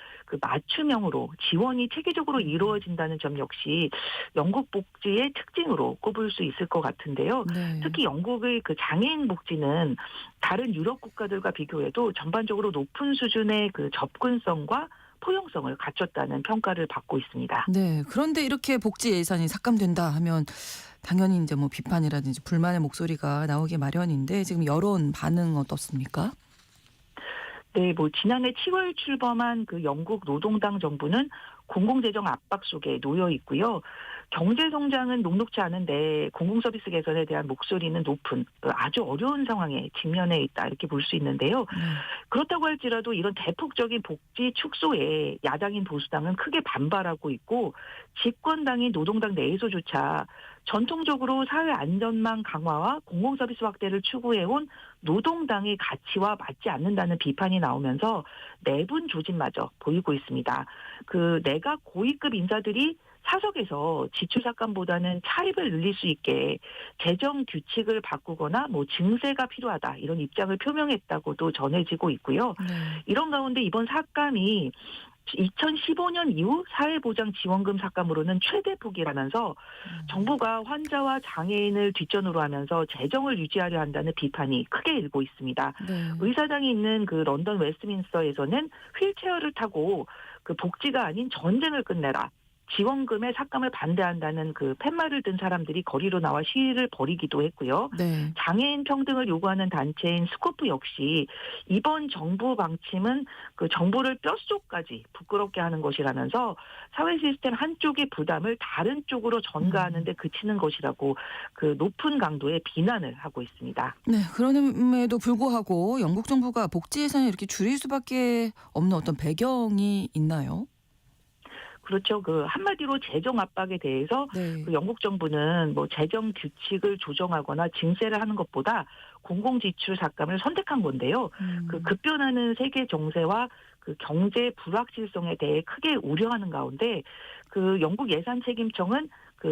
맞춤형으로 지원이 체계적으로 이루어진다는 점 역시 영국 복지의 특징으로 꼽을 수 있을 것 같은데요. 네. 특히 영국의 장애인 복지는 다른 유럽 국가들과 비교해도 전반적으로 높은 수준의 접근성과 포용성을 갖췄다는 평가를 받고 있습니다. 네. 그런데 이렇게 복지 예산이 삭감된다 하면 당연히 이제 비판이라든지 불만의 목소리가 나오기 마련인데 지금 여론 반응 어떻습니까? 네, 지난해 7월 출범한 영국 노동당 정부는 공공재정 압박 속에 놓여 있고요. 경제 성장은 녹록지 않은데 공공서비스 개선에 대한 목소리는 높은 아주 어려운 상황에 직면해 있다 이렇게 볼 수 있는데요. 그렇다고 할지라도 이런 대폭적인 복지 축소에 야당인 보수당은 크게 반발하고 있고 집권당인 노동당 내에서조차 전통적으로 사회 안전망 강화와 공공서비스 확대를 추구해온 노동당의 가치와 맞지 않는다는 비판이 나오면서 내분 조짐마저 보이고 있습니다. 내각 고위급 인사들이 사석에서 지출 삭감보다는 차입을 늘릴 수 있게 재정 규칙을 바꾸거나 증세가 필요하다 이런 입장을 표명했다고도 전해지고 있고요. 이런 가운데 이번 삭감이 2015년 이후 사회보장지원금 삭감으로는 최대폭이라면서 정부가 환자와 장애인을 뒷전으로 하면서 재정을 유지하려 한다는 비판이 크게 일고 있습니다. 네. 의사당이 있는 런던 웨스트민스터에서는 휠체어를 타고 복지가 아닌 전쟁을 끝내라. 지원금의 삭감을 반대한다는 팻말을 든 사람들이 거리로 나와 시위를 벌이기도 했고요. 네. 장애인 평등을 요구하는 단체인 스코프 역시 이번 정부 방침은 정부를 뼛속까지 부끄럽게 하는 것이라면서 사회 시스템 한쪽의 부담을 다른 쪽으로 전가하는 데 그치는 것이라고 높은 강도의 비난을 하고 있습니다. 네, 그럼에도 불구하고 영국 정부가 복지 예산을 이렇게 줄일 수밖에 없는 어떤 배경이 있나요? 그렇죠. 한마디로 재정 압박에 대해서 네. 영국 정부는 재정 규칙을 조정하거나 증세를 하는 것보다 공공지출 삭감을 선택한 건데요. 급변하는 세계 정세와 경제 불확실성에 대해 크게 우려하는 가운데 영국 예산 책임청은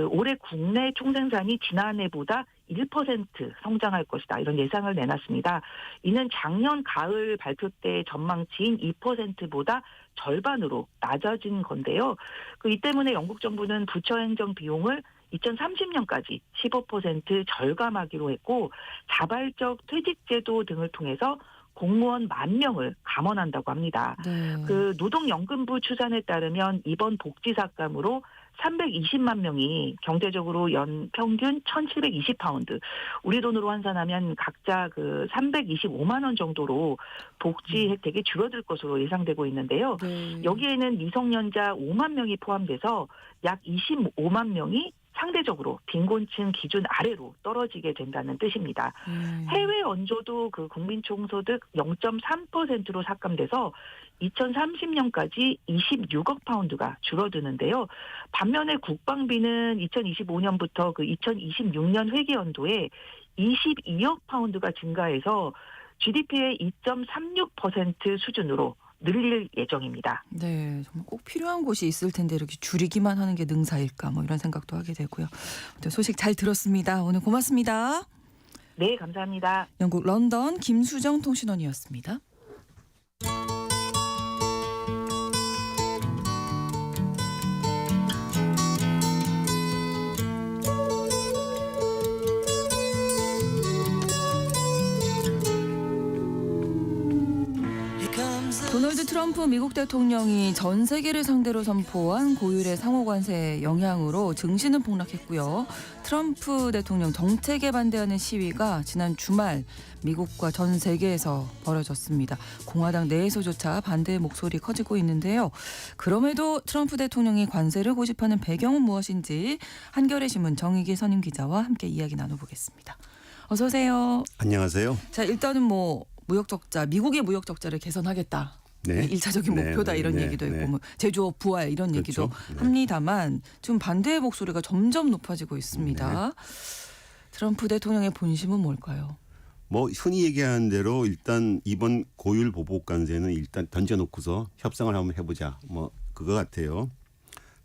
올해 국내 총생산이 지난해보다 1% 성장할 것이다. 이런 예상을 내놨습니다. 이는 작년 가을 발표 때 전망치인 2%보다 절반으로 낮아진 건데요. 이 때문에 영국 정부는 부처 행정 비용을 2030년까지 15% 절감하기로 했고 자발적 퇴직제도 등을 통해서 공무원 10,000명을 감원한다고 합니다. 네. 노동연금부 추산에 따르면 이번 복지 삭감으로 320만 명이 경제적으로 연 평균 1,720파운드, 우리 돈으로 환산하면 각자 325만 원 정도로 복지 혜택이 줄어들 것으로 예상되고 있는데요. 네. 여기에는 미성년자 5만 명이 포함돼서 약 25만 명이 상대적으로 빈곤층 기준 아래로 떨어지게 된다는 뜻입니다. 해외 원조도 국민총소득 0.3%로 삭감돼서 2030년까지 26억 파운드가 줄어드는데요. 반면에 국방비는 2025년부터 2026년 회계연도에 22억 파운드가 증가해서 GDP의 2.36% 수준으로 늘릴 예정입니다. 네, 정말 꼭 필요한 곳이 있을 텐데 이렇게 줄이기만 하는 게 능사일까 뭐 이런 생각도 하게 되고요. 소식 잘 들었습니다. 오늘 고맙습니다. 네, 감사합니다. 영국 런던 김수정 통신원이었습니다. 도널드 트럼프 미국 대통령이 전 세계를 상대로 선포한 고율의 상호관세 영향으로 증시는 폭락했고요. 트럼프 대통령 정책에 반대하는 시위가 지난 주말 미국과 전 세계에서 벌어졌습니다. 공화당 내에서조차 반대의 목소리 커지고 있는데요. 그럼에도 트럼프 대통령이 관세를 고집하는 배경은 무엇인지 한겨레 신문 정익희 선임 기자와 함께 이야기 나눠보겠습니다. 어서 오세요. 안녕하세요. 자, 일단은 뭐 무역 적자, 미국의 무역 적자를 개선하겠다. 네. 1차적인 목표다 이런 얘기도 있고 뭐 제조업 부활 이런 얘기도 합니다만 좀 반대의 목소리가 점점 높아지고 있습니다. 트럼프 대통령의 본심은 뭘까요? 뭐 흔히 얘기하는 대로 일단 이번 고율 보복 관세는 일단 던져놓고서 협상을 한번 해보자. 뭐 그거 같아요.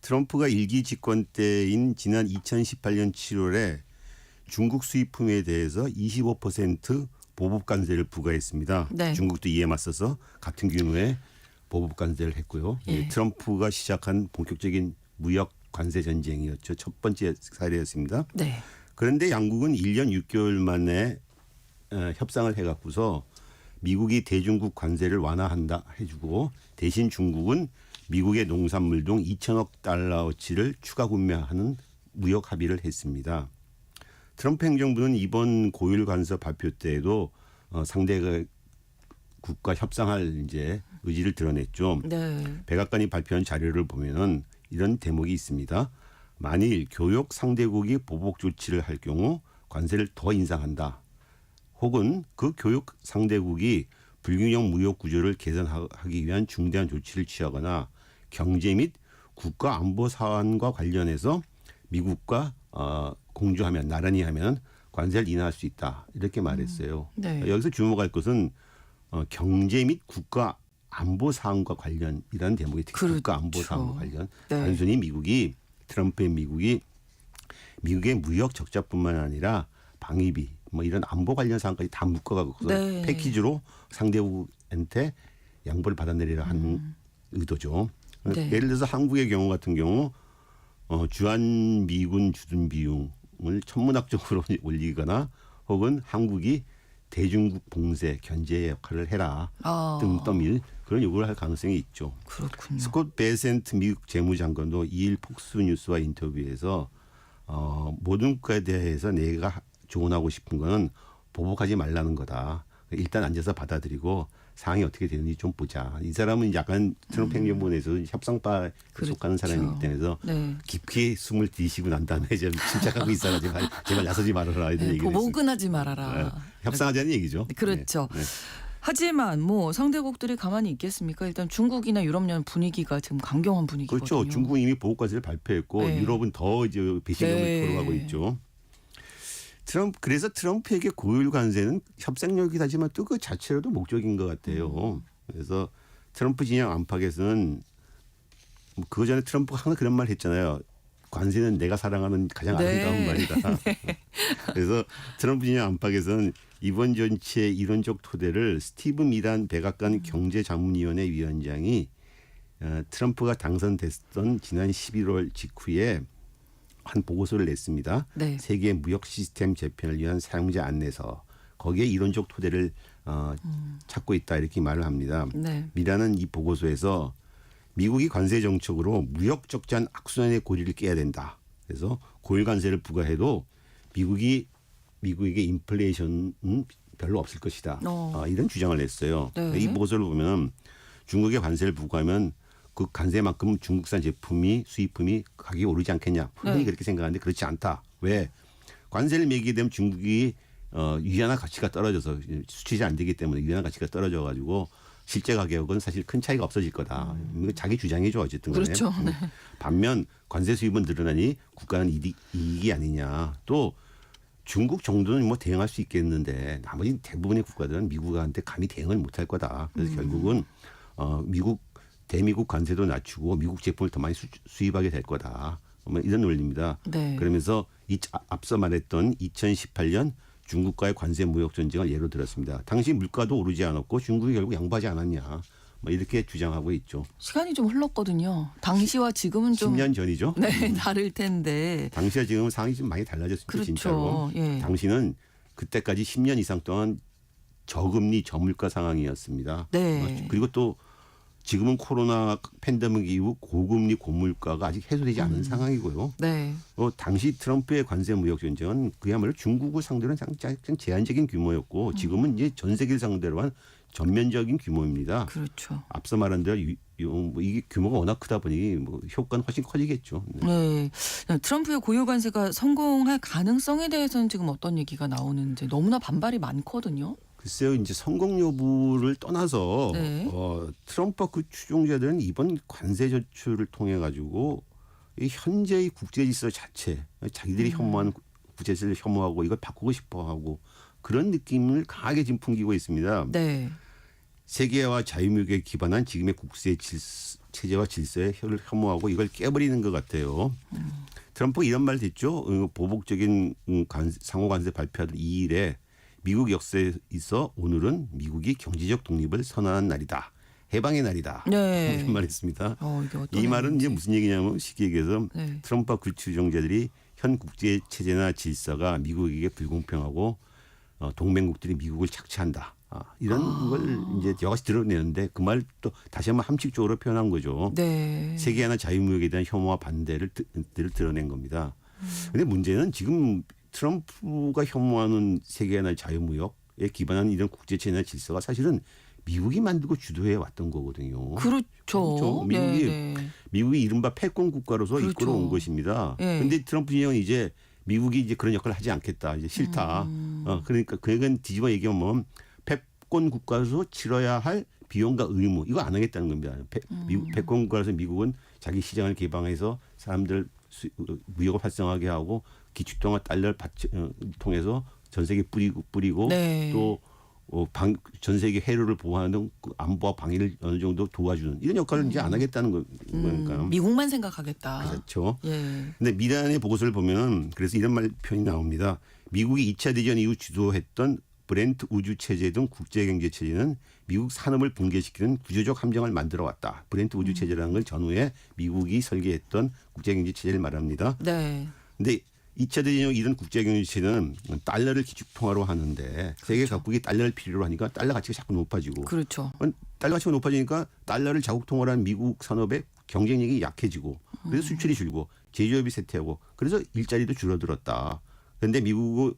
트럼프가 일기 집권 때인 지난 2018년 7월에 중국 수입품에 대해서 25% 보복 관세를 부과했습니다. 네. 중국도 이에 맞서서 같은 규모의 보복 관세를 했고요. 예. 트럼프가 시작한 본격적인 무역 관세 전쟁이었죠. 첫 번째 사례였습니다. 네. 그런데 양국은 1년 6개월 만에 협상을 해갖고서 미국이 대중국 관세를 완화한다 해주고 대신 중국은 미국의 농산물 등 2천억 달러어치를 추가 구매하는 무역 합의를 했습니다. 트럼프 행정부는 이번 고율 관세 발표 때에도 상대 국가 협상할 이제 의지를 드러냈죠. 네. 백악관이 발표한 자료를 보면은 이런 대목이 있습니다. 만일 교역 상대국이 보복 조치를 할 경우 관세를 더 인상한다. 혹은 그 교역 상대국이 불균형 무역 구조를 개선하기 위한 중대한 조치를 취하거나 경제 및 국가 안보 사안과 관련해서 미국과 공조하면 나란히 하면 관세를 인하할 수 있다. 이렇게 말했어요. 네. 여기서 주목할 것은 경제 및 국가 안보 사안과 관련이라는 대목이 특히 그렇죠. 국가 안보 사안과 관련. 네. 단순히 트럼프의 미국이 미국의 무역 적자뿐만 아니라 방위비 뭐 이런 안보 관련 사안까지 다 묶어가고서 네. 패키지로 상대국한테 양보를 받아내리라 하는 의도죠. 네. 예를 들어서 한국의 경우 같은 경우 주한 미군 주둔 비용을 천문학적으로 올리거나 혹은 한국이 대중국 봉쇄 견제 역할을 해라 등 떠밀 그런 요구를 할 가능성이 있죠. 그렇군요. 스콧 베센트 미국 재무장관도 2일 폭스뉴스와 인터뷰에서 모든 국가에 대해서 내가 조언하고 싶은 거는 보복하지 말라는 거다. 일단 앉아서 받아들이고 상황이 어떻게 되는지 좀 보자. 이 사람은 약간 트럼프 행정부 내에서 협상파에 속하는 사람이기 때문에 네. 깊게 숨을 들이쉬고 난 다음에 좀 침착하고 있어라. 제발 나서지 말아라. 이런 얘기를 보복은 하지 말아라. 협상하자는 얘기죠. 그렇죠. 네. 하지만 뭐 상대국들이 가만히 있겠습니까? 일단 중국이나 유럽연 분위기가 지금 강경한 분위기거든요. 그렇죠. 중국은 이미 보복관세를 발표했고 네. 유럽은 더 이제 배신감을 네. 토로하고 있죠. 그래서 트럼프에게 고율 관세는 협상력이긴 하지만 또 그 자체로도 목적인 것 같아요. 그래서 트럼프 진영 안팎에서는 그 전에 트럼프가 항상 그런 말 했잖아요. 관세는 내가 사랑하는 가장 아름다운 말이다. 그래서 트럼프 진영 안팎에서는 이번 전체 이론적 토대를 스티브 미란 백악관 경제자문위원회 위원장이 트럼프가 당선됐던 지난 11월 직후에 한 보고서를 냈습니다. 네. 세계 무역 시스템 재편을 위한 사용자 안내서 거기에 이론적 토대를 찾고 있다 이렇게 말을 합니다. 네. 미라는 이 보고서에서 미국이 관세 정책으로 무역 적자한 악순환의 고리를 깨야 된다. 그래서 고율 관세를 부과해도 미국에게 인플레이션은 별로 없을 것이다. 이런 주장을 냈어요. 네. 이 보고서를 보면 중국에 관세를 부과하면 그 관세만큼 중국산 수입품이 가격이 오르지 않겠냐. 분명히 그렇게 생각하는데 그렇지 않다. 왜? 관세를 매기게 되면 중국이 위안화 가치가 떨어져서 수출이 안 되기 때문에 위안화 가치가 떨어져 가지고 실제 가격은 사실 큰 차이가 없어질 거다. 이거 자기 주장이죠. 어쨌든 간에. 그렇죠. 네. 반면 관세 수입은 늘어나니 국가는 이익이 아니냐. 또 중국 정도는 뭐 대응할 수 있겠는데 나머지 대부분의 국가들은 미국한테 감히 대응을 못할 거다. 그래서 결국은 대미국 관세도 낮추고 미국 제품을 더 많이 수입하게 될 거다. 뭐 이런 논리입니다. 네. 그러면서 앞서 말했던 2018년 중국과의 관세 무역 전쟁을 예로 들었습니다. 당시 물가도 오르지 않았고 중국이 결국 양보하지 않았냐. 뭐 이렇게 주장하고 있죠. 시간이 좀 흘렀거든요. 당시와 지금은 좀 10년 전이죠. 네, 다를 텐데. 당시와 지금은 상황이 좀 많이 달라졌습니다. 그렇죠. 진짜로. 예. 당시는 그때까지 10년 이상 동안 저금리 저물가 상황이었습니다. 네. 그리고 또 지금은 코로나 팬데믹 이후 고금리 고물가가 아직 해소되지 않은 상황이고요. 네. 당시 트럼프의 관세 무역 전쟁은 그야말로 중국을 상대로 는 제한적인 규모였고 지금은 이제 전 세계를 상대로 한 전면적인 규모입니다. 그렇죠. 앞서 말한 대로 뭐 이게 규모가 워낙 크다 보니 뭐 효과는 훨씬 커지겠죠. 네. 트럼프의 고유 관세가 성공할 가능성에 대해서는 지금 어떤 얘기가 나오는지 너무나 반발이 많거든요. 글쎄요, 이제 성공 여부를 떠나서 네. 트럼프와 그 추종자들은 이번 관세 조치를 통해 가지고 이 현재의 국제 질서 자체, 자기들이 혐오하는 국제 질서를 혐오하고 이걸 바꾸고 싶어하고 그런 느낌을 강하게 지금 풍기고 있습니다. 네. 세계와 자유무역에 기반한 지금의 국제 체제와 질서에 혐오하고 이걸 깨버리는 것 같아요. 트럼프가 이런 말 했죠. 보복적인 상호 관세 발표하던 2일에 미국 역사에 있어 오늘은 미국이 경제적 독립을 선언한 날이다. 해방의 날이다. 네. 이런 말했습니다. 이게 어떤 이 말은 이제 의미인지. 무슨 얘기냐면 쉽게 얘기해서 네. 트럼프와 그 추종자들이 현 국제 체제나 질서가 미국에게 불공평하고 동맹국들이 미국을 착취한다. 이런 걸 이제 여러 가지 드러내는데 그 말 또 다시 한번 함축적으로 표현한 거죠. 네. 세계 하나 자유무역에 대한 혐오와 반대를 드러낸 겁니다. 그런데 문제는 지금 트럼프가 혐오하는 세계 하나 자유무역에 기반한 이런 국제체제나 질서가 사실은 미국이 만들고 주도해 왔던 거거든요. 그렇죠. 미국이 이른바 패권 국가로서 그렇죠. 이끌어온 것입니다. 그런데 트럼프 진영은 이제 미국이 이제 그런 역할을 하지 않겠다. 이제 싫다. 그러니까 그 얘기는 뒤집어 얘기하면 패권 국가로서 치러야 할 비용과 의무 이거 안 하겠다는 겁니다. 패권 국가로서 미국은 자기 시장을 개방해서 사람들 무역을 활성화하게 하고 기축통화 달러를 통해서 전 세계 뿌리고 네. 또 전 세계 해로를 보호하는 그 안보와 방위를 어느 정도 도와주는 이런 역할을 이제 안 하겠다는 거니까. 미국만 생각하겠다. 그렇죠. 예. 근데 미란의 보고서를 보면 그래서 이런 표현이 나옵니다. 미국이 2차 대전 이후 주도했던 브렌트 우주 체제 등 국제 경제 체제는 미국 산업을 붕괴시키는 구조적 함정을 만들어 왔다. 브렌트 우주 체제라는 걸 전후에 미국이 설계했던 국제 경제 체제를 말합니다. 네. 근데 2차 대전 이후 이런 국제 경제 체제는 달러를 기축통화로 하는데 세계 각국이 달러를 필요로 하니까 달러 가치가 자꾸 높아지고 그렇죠. 달러 가치가 높아지니까 달러를 자국 통화로 한 미국 산업의 경쟁력이 약해지고 그래서 수출이 줄고 제조업이 쇠퇴하고 그래서 일자리도 줄어들었다. 그런데 미국은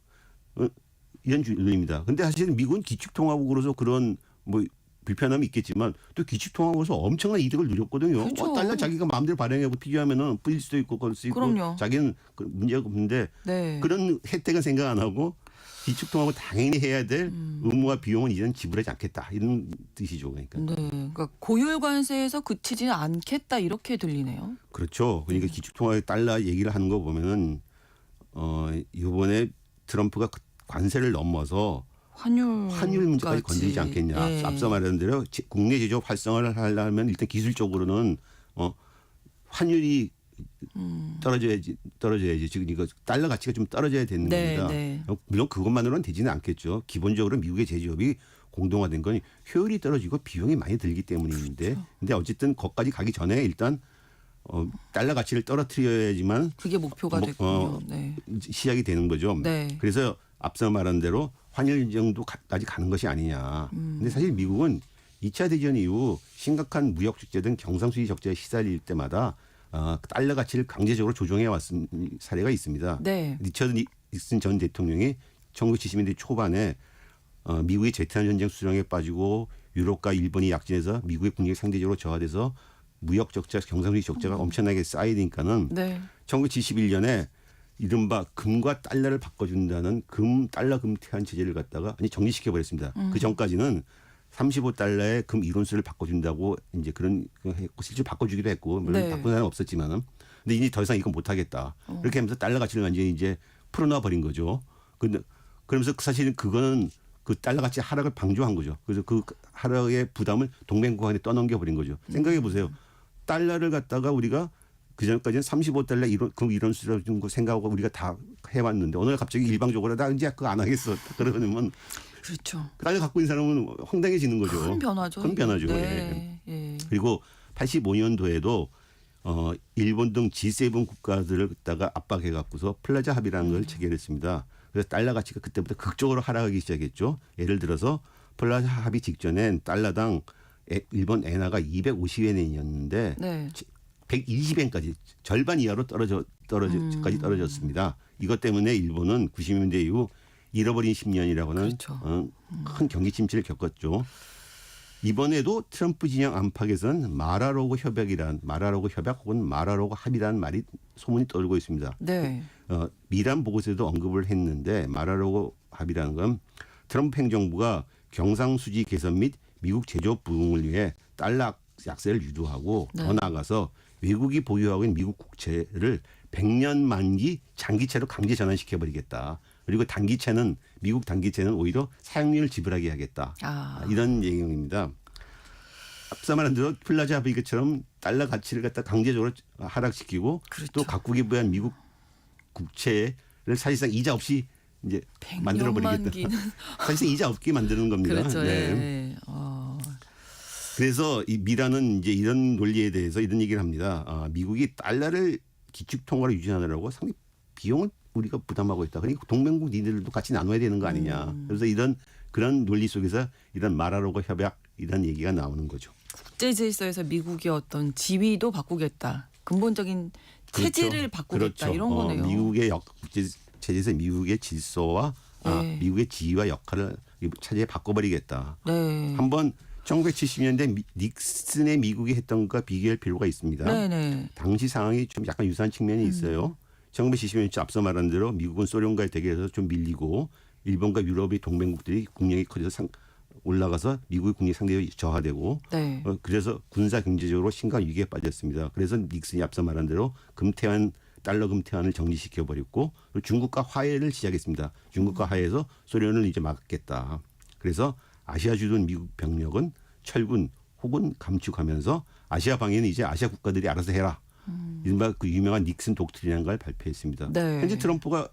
이런 논리입니다. 그런데 사실 미국은 기축통화국으로서 그런 뭐 불편함이 있겠지만 또 기축통화국으로서 엄청난 이득을 누렸거든요. 그렇죠. 달러 자기가 마음대로 발행하고 필요하면은 뿌릴 수도 있고 걸 수 있고 그럼요. 자기는 문제가 없는데 네. 그런 혜택은 생각 안 하고 기축통화국 당연히 해야 될 의무와 비용은 이제는 지불하지 않겠다 이런 뜻이죠. 그러니까. 네. 그러니까 고율 관세에서 그치지는 않겠다 이렇게 들리네요. 그렇죠. 그러니까 기축통화 달러 얘기를 하는 거 보면은 이번에 트럼프가 관세를 넘어서 환율 문제까지 건드리지 않겠냐. 네. 앞서 말한 대로 국내 제조업 활성화를 하려면 일단 기술적으로는 환율이 떨어져야지. 지금 이거 달러 가치가 좀 떨어져야 되는 네, 겁니다. 네. 물론 그것만으로는 되지는 않겠죠. 기본적으로 미국의 제조업이 공동화된 건 효율이 떨어지고 비용이 많이 들기 때문인데, 그렇죠. 근데 어쨌든 거기까지 가기 전에 일단 달러 가치를 떨어뜨려야지만 그게 목표가 됐군요. 네. 시작이 되는 거죠. 네. 그래서 앞서 말한 대로 환율 정도까지 가는 것이 아니냐. 근데 사실 미국은 2차 대전 이후 심각한 무역 적자 등 경상수지 적자에 시달릴 때마다 달러 가치를 강제적으로 조정해 왔은 사례가 있습니다. 네. 리처드 닉슨 전 대통령이 1970년대 초반에 미국의 제트난 전쟁 수령에 빠지고 유럽과 일본이 약진해서 미국의 국력이 상대적으로 저하돼서 무역 적자, 경상수지 적자가 엄청나게 쌓이니까는 네. 1971년에 이른바 금과 달러를 바꿔준다는 달러 금태환 체제를 갖다가 정리시켜 버렸습니다. 그 전까지는 35달러의 금 1온스를 바꿔준다고 이제 그런 실제로 바꿔주기도 했고 물론 네. 바꾼 사람은 없었지만은 근데 이제 더 이상 이건 못하겠다. 이렇게 하면서 달러 가치를 완전히 이제 풀어놔 버린 거죠. 근데 그러면서 사실은 그거는 그 달러 가치 하락을 방조한 거죠. 그래서 그 하락의 부담을 동맹국한테 떠넘겨 버린 거죠. 생각해 보세요. 달러를 갖다가 우리가 그 전까지는 35달러 이런 수준으로 생각하고 우리가 다 해왔는데 어느 날 갑자기 일방적으로 나 이제 그거 안 하겠어. 그러면 그렇죠. 달러 갖고 있는 사람은 황당해지는 거죠. 큰 변화죠. 큰 변화죠. 네. 예. 그리고 85년도에도 일본 등 G7 국가들을 갖다가 압박해 갖고서 플라자 합의라는 걸 체결했습니다. 그래서 달러 가치가 그때부터 극적으로 하락하기 시작했죠. 예를 들어서 플라자 합의 직전엔 달러당 일본 엔화가 250엔이었는데 네. 120엔까지 절반 이하로 까지 떨어졌습니다. 이것 때문에 일본은 90년대 이후 잃어버린 10년이라고 하는 그렇죠. 큰 경기 침체를 겪었죠. 이번에도 트럼프 진영 안팎에서는 마라로고 협약 혹은 마라로고 합의라는 말이 소문이 떠돌고 있습니다. 네. 미란 보고서에도 언급을 했는데 마라로고 합의라는 건 트럼프 행정부가 경상수지 개선 및 미국 제조업 부흥을 위해 달러 약세를 유도하고 네. 더 나아가서 외국이 보유하고 있는 미국 국채를 100년 만기 장기채로 강제 전환시켜버리겠다. 그리고 단기채는 미국 단기채는 오히려 사용료를 지불하게 하겠다. 이런 내용입니다. 앞서 말한 대로 플라자 합의처럼 달러 가치를 갖다 강제적으로 하락시키고 그렇죠. 또 각국이 부여한 미국 국채를 사실상 이자 없이 이제 만들어 버리겠다. 사실상 이자 없게 만드는 겁니다. 그렇죠. 네. 예. 그래서 이 미라는 이제 이런 논리에 대해서 이런 얘기를 합니다. 미국이 달러를 기축 통화로 유지하느라고 상당히 비용을 우리가 부담하고 있다. 그러니까 동맹국 니들도 같이 나눠야 되는 거 아니냐. 그래서 그런 논리 속에서 이런 마라로고 협약 이런 얘기가 나오는 거죠. 국제 질서에서 미국의 어떤 지위도 바꾸겠다. 근본적인 체질을 바꾸겠다. 그렇죠. 이런 거네요. 미국의 국제 체제에서 미국의 질서와 미국의 지위와 역할을 차제에 바꿔버리겠다. 네. 한번 1970년대 닉슨의 미국이 했던 것과 비교할 필요가 있습니다. 네네. 당시 상황이 좀 약간 유사한 측면이 있어요. 1970년대 앞서 말한 대로 미국은 소련과의 대결에서 좀 밀리고 일본과 유럽의 동맹국들이 국력이 커져서 올라가서 미국의 국력이 상당히 저하되고 네. 그래서 군사 경제적으로 심각한 위기에 빠졌습니다. 그래서 닉슨이 앞서 말한 대로 달러 금태환을 정지시켜 버렸고 중국과 화해를 시작했습니다. 중국과 화해해서 소련을 이제 막겠다. 그래서 아시아 주둔 미국 병력은 철군 혹은 감축하면서 아시아 방해는 이제 아시아 국가들이 알아서 해라. 이른바 그 유명한 닉슨 독트린이라는 걸 발표했습니다. 네. 현재 트럼프가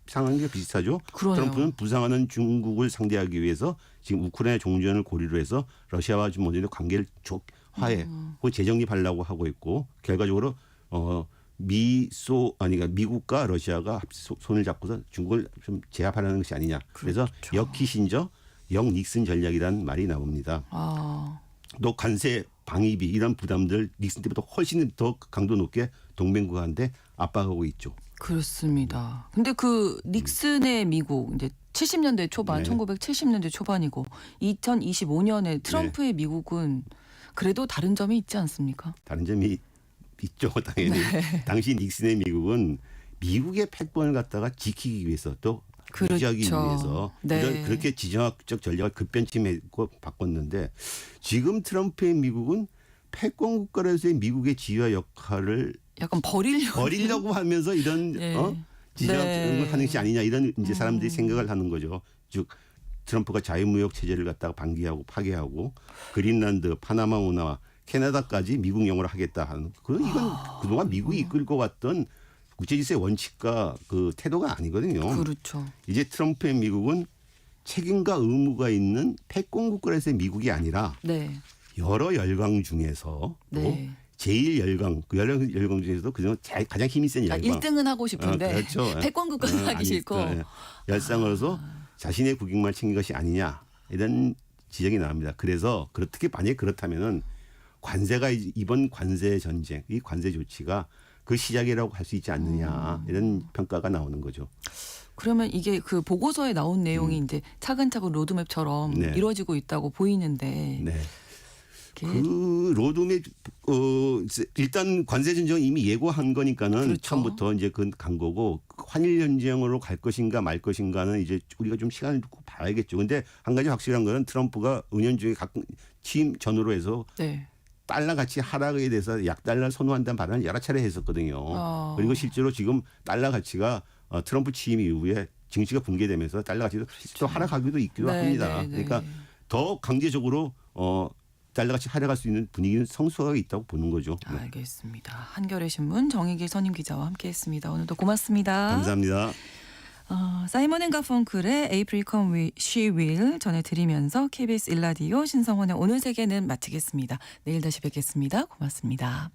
상황이 비슷하죠. 그러네요. 트럼프는 부상하는 중국을 상대하기 위해서 지금 우크라이나 종전을 고리로 해서 러시아와 좀 먼저 관계를 화해, 그 재정립하려고 하고 있고 결과적으로 미국과 러시아가 손을 잡고서 중국을 좀 제압하려는 것이 아니냐. 그래서 그렇죠. 역키신저, 역 닉슨 전략이라는 말이 나옵니다. 또 관세 방위비 이런 부담들 닉슨 때보다 훨씬 더 강도 높게 동맹국한테 압박하고 있죠. 그렇습니다. 근데 그 닉슨의 미국 이제 70년대 초반, 네. 1970년대 초반이고 2025년에 트럼프의 미국은 그래도 다른 점이 있지 않습니까? 다른 점이 있죠, 당연히. 당시 닉슨의 미국은 미국의 패권을 갖다가 지키기 위해서 또 유지하기 위해서 그렇게 지정학적 전략을 급변침했고 바꿨는데 지금 트럼프의 미국은 패권 국가로서의 미국의 지위와 역할을 약간 버리려고 하면서 이런 지정학적을 하는 것이 아니냐 이런 이제 사람들이 생각을 하는 거죠. 즉 트럼프가 자유무역 체제를 갖다가 방기하고 파괴하고 그린란드, 파나마 운하와 캐나다까지 미국 영어로 하겠다 하는 이건 그동안 미국이 이끌고 왔던 국제질서의 원칙과 그 태도가 아니거든요. 그렇죠. 이제 트럼프의 미국은 책임과 의무가 있는 패권 국가로서의 미국이 아니라 여러 열강 중에서 또 제일 열강, 그 열강 중에서도 그중 가장 힘이 센 열강. 1등은 하고 싶은데 그렇죠. 패권 국가는 하기 싫고. 열상으로서 자신의 국익만 챙긴 것이 아니냐 이런 지적이 나옵니다. 그래서 만약에 그렇다면은 관세가 이번 관세 전쟁, 이 관세 조치가 그 시작이라고 할 수 있지 않느냐 이런 평가가 나오는 거죠. 그러면 이게 그 보고서에 나온 내용이 이제 차근차근 로드맵처럼 이루어지고 있다고 보이는데. 네. 그 로드맵 일단 관세 전쟁은 이미 예고한 거니까는 처음부터 이제 간 거고 환일 전쟁으로 갈 것인가 말 것인가는 이제 우리가 좀 시간을 두고 봐야겠죠. 근데 한 가지 확실한 거는 트럼프가 은연중에 취임 전후로 해서 달러 가치 하락에 대해서 약달러를 선호한다는 발언을 여러 차례 했었거든요. 그리고 실제로 지금 달러 가치가 트럼프 취임 이후에 증시가 붕괴되면서 달러 가치도 또 하락하기도 있기도 합니다. 그러니까 더 강제적으로 달러 가치 하락할 수 있는 분위기는 성수가 있다고 보는 거죠. 네. 알겠습니다. 한겨레 신문 정희길 선임 기자와 함께했습니다. 오늘도 고맙습니다. 감사합니다. 사이먼 앤 가펑클의 April Come She Will 전해드리면서 KBS 1라디오 신성원의 오늘 세계는 마치겠습니다. 내일 다시 뵙겠습니다. 고맙습니다.